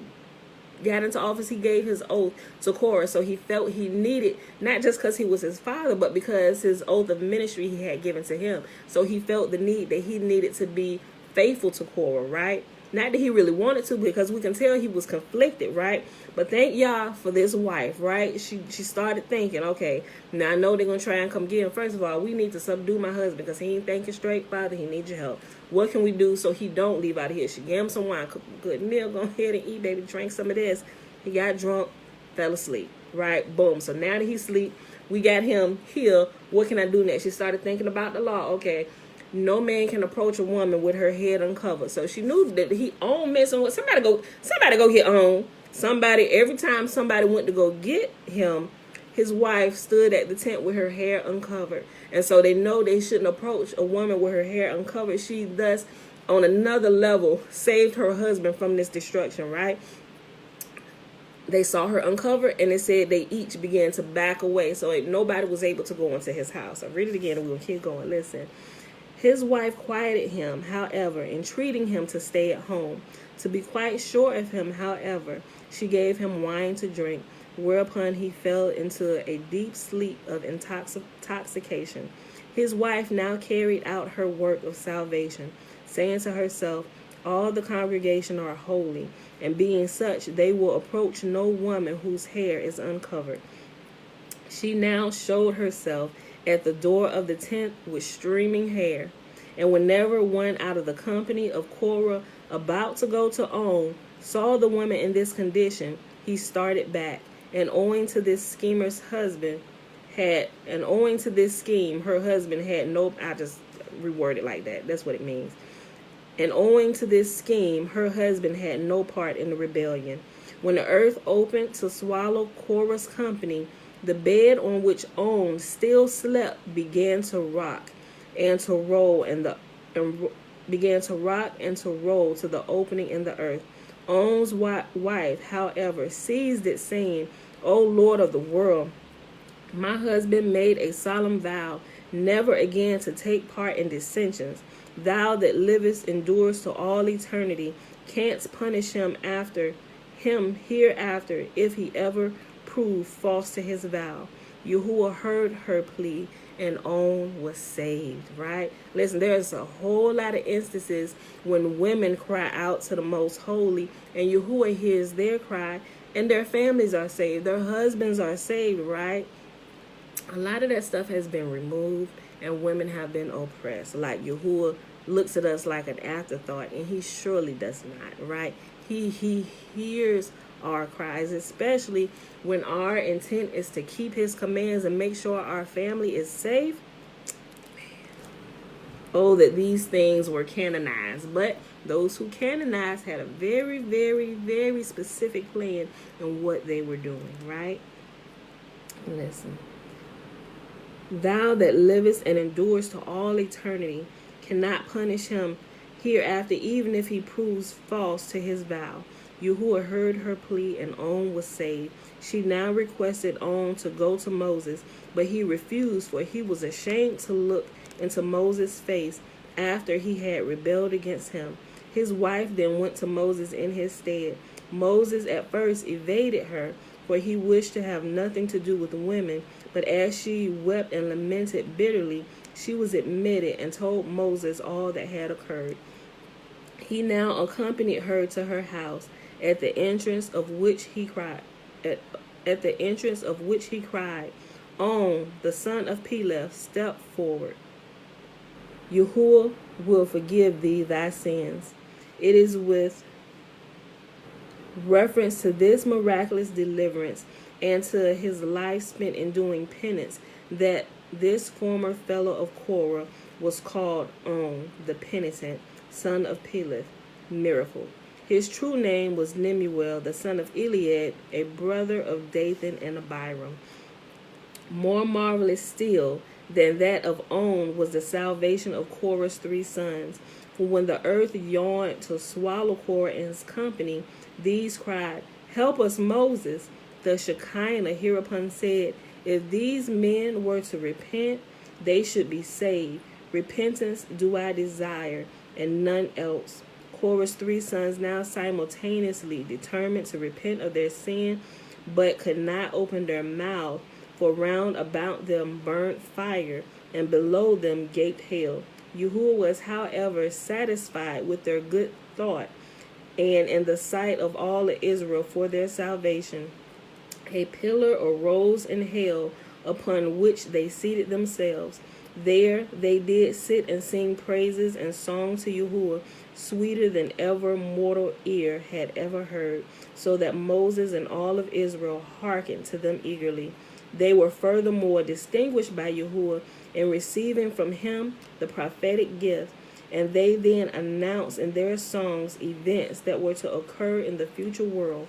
got into office, he gave his oath to Korah. So he felt he needed, not just because he was his father, but because his oath of ministry he had given to him. So he felt the need that he needed to be faithful to Korah, right? Not that he really wanted to, because we can tell he was conflicted, right? But thank y'all for this wife, right? She started thinking, okay, now I know they're going to try and come get him. First of all, we need to subdue my husband because he ain't thinking straight, Father. He needs your help. What can we do so he don't leave out of here? She gave him some wine, cooked a good meal. Go ahead and eat, baby. Drink some of this. He got drunk, fell asleep, right? Boom. So now that he's asleep, we got him here. What can I do next? She started thinking about the law. Okay, no man can approach a woman with her head uncovered. So she knew that he owned messing with somebody. Go get on. Somebody, every time somebody went to go get him, his wife stood at the tent with her hair uncovered. And so they know they shouldn't approach a woman with her hair uncovered. She thus, on another level, saved her husband from this destruction, right? They saw her uncovered, and it said they each began to back away. So nobody was able to go into his house. I'll read it again, and we'll keep going. Listen. His wife quieted him, however, entreating him to stay at home. To be quite sure of him, however, she gave him wine to drink, whereupon he fell into a deep sleep of intoxication. His wife now carried out her work of salvation, saying to herself, all the congregation are holy, and being such, they will approach no woman whose hair is uncovered. She now showed herself at the door of the tent with streaming hair, and whenever one out of the company of Korah about to go to On saw the woman in this condition, he started back, and owing to this scheme, her husband had no, I just reword it like that, that's what it means. And owing to this scheme, her husband had no part in the rebellion. When the earth opened to swallow Korah's company, the bed on which On still slept began to rock and to roll, began to rock and to roll to the opening in the earth. On's wife, however, seized it, saying, O Lord of the world, my husband made a solemn vow never again to take part in dissensions. Thou that livest endures to all eternity, canst punish him hereafter if he ever prove false to his vow. Yahuwah heard her plea, and On was saved, right? Listen, there's a whole lot of instances when women cry out to the Most Holy, and Yahuwah hears their cry, and their families are saved, their husbands are saved, right? A lot of that stuff has been removed, and women have been oppressed. Like Yahuwah looks at us like an afterthought, and he surely does not, right? He hears our cries, especially when our intent is to keep his commands and make sure our family is safe. Oh, that these things were canonized. But those who canonized had a very, very, very specific plan in what they were doing, right? Listen. Thou that livest and endures to all eternity cannot punish him hereafter, even if he proves false to his vow. Yahuwah heard her plea, and On was saved. She now requested On to go to Moses, but he refused, for he was ashamed to look into Moses' face after he had rebelled against him. His wife then went to Moses in his stead. Moses at first evaded her, for he wished to have nothing to do with women, but as she wept and lamented bitterly, she was admitted and told Moses all that had occurred. He now accompanied her to her house, at the entrance of which he cried, On, the son of Peleth, stepped forward. Yahuwah will forgive thee thy sins. It is with reference to this miraculous deliverance and to his life spent in doing penance that this former fellow of Korah was called On, the penitent, son of Peleth, miracle. His true name was Nemuel, the son of Eliad, a brother of Dathan and Abiram. More marvelous still than that of On was the salvation of Korah's 3 sons. For when the earth yawned to swallow Korah and his company, these cried, Help us, Moses. The Shekinah hereupon said, If these men were to repent, they should be saved. Repentance do I desire, and none else. Korah's 3 sons now simultaneously determined to repent of their sin, but could not open their mouth, for round about them burnt fire, and below them gaped hell. Yahuwah was, however, satisfied with their good thought, and in the sight of all of Israel for their salvation. A pillar arose in hell, upon which they seated themselves. There they did sit and sing praises and song to Yahuwah, sweeter than ever mortal ear had ever heard, so that Moses and all of Israel hearkened to them eagerly. They were furthermore distinguished by Yahuwah in receiving from him the prophetic gift, and they then announced in their songs events that were to occur in the future world.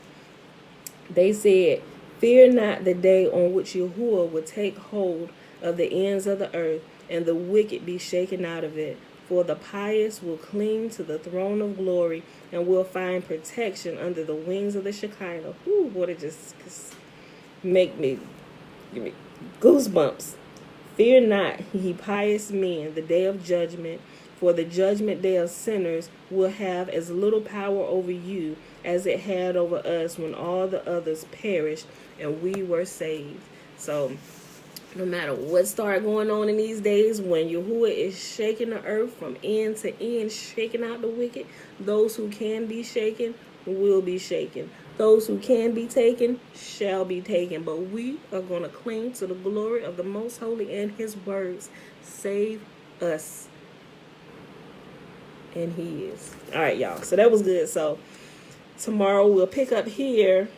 They said, "Fear not the day on which Yahuwah will take hold of the ends of the earth, and the wicked be shaken out of it. For the pious will cling to the throne of glory, and will find protection under the wings of the Shekinah." Ooh, boy, it just give me goosebumps. "Fear not, ye pious men, the day of judgment, for the judgment day of sinners will have as little power over you as it had over us when all the others perished and we were saved." So no matter what started going on in these days, when Yahuwah is shaking the earth from end to end, shaking out the wicked, those who can be shaken will be shaken. Those who can be taken shall be taken. But we are going to cling to the glory of the Most Holy and his words. Save us. And he is. All right, y'all. So that was good. So tomorrow we'll pick up here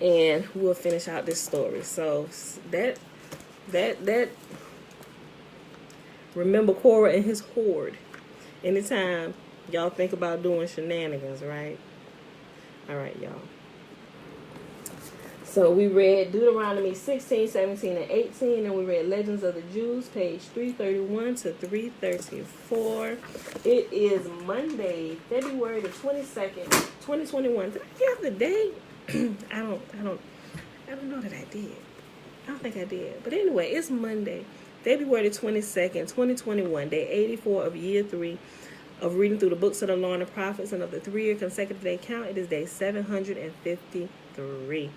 and we'll finish out this story. So that remember Korah and his horde. Anytime y'all think about doing shenanigans, right? All right, y'all. So we read Deuteronomy 16, 17, and 18, and we read Legends of the Jews, page 331 to 334. It is Monday, February the 22nd, 2021. Did I give the day? I don't know that I did. I don't think I did. But anyway, it's Monday, February the 22nd, 2021, day 84 of year 3 of reading through the books of the law and the prophets, and of the 3-year consecutive day count, it is day 753.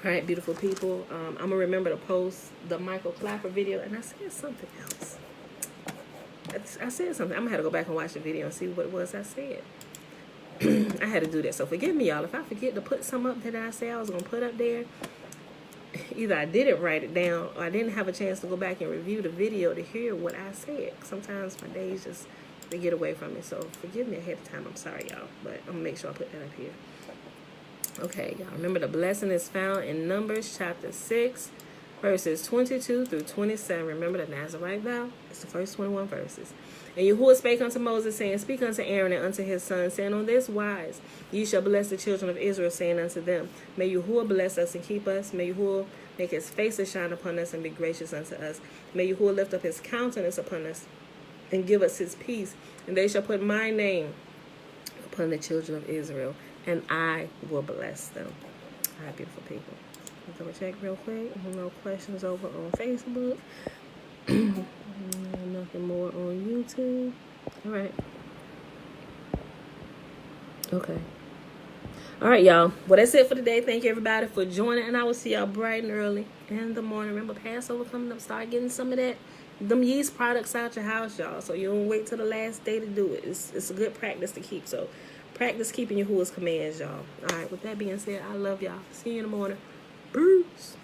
All right, beautiful people. I'm going to remember to post the Michael Klapper video, and I said something else. I said something. I'm going to have to go back and watch the video and see what it was I said. I had to do that. So forgive me, y'all. If I forget to put some up that I said I was going to put up there, either I didn't write it down or I didn't have a chance to go back and review the video to hear what I said. Sometimes my days just, they get away from me. So forgive me ahead of time. I'm sorry, y'all. But I'm going to make sure I put that up here. Okay, y'all. Remember, the blessing is found in Numbers chapter 6, verses 22 through 27. Remember the Nazarite vow? It's the first 21 verses. "And Yahuwah spake unto Moses, saying, Speak unto Aaron and unto his sons, saying, On this wise ye shall bless the children of Israel, saying unto them, May Yahuwah bless us and keep us. May Yahuwah make his face to shine upon us and be gracious unto us. May Yahuwah lift up his countenance upon us and give us his peace. And they shall put my name upon the children of Israel, and I will bless them." All right, beautiful people. Let's double check real quick. No questions over on Facebook. Nothing more on YouTube. All right. Okay. All right, y'all. Well, that's it for today. Thank you, everybody, for joining, and I will see y'all bright and early in the morning. Remember, Passover coming up. Start getting some of them yeast products out your house, y'all, so you don't wait till the last day to do it. It's a good practice to keep. So practice keeping Yahuwah's commands, y'all. All right, with that being said, I love y'all. See you in the morning. Peace.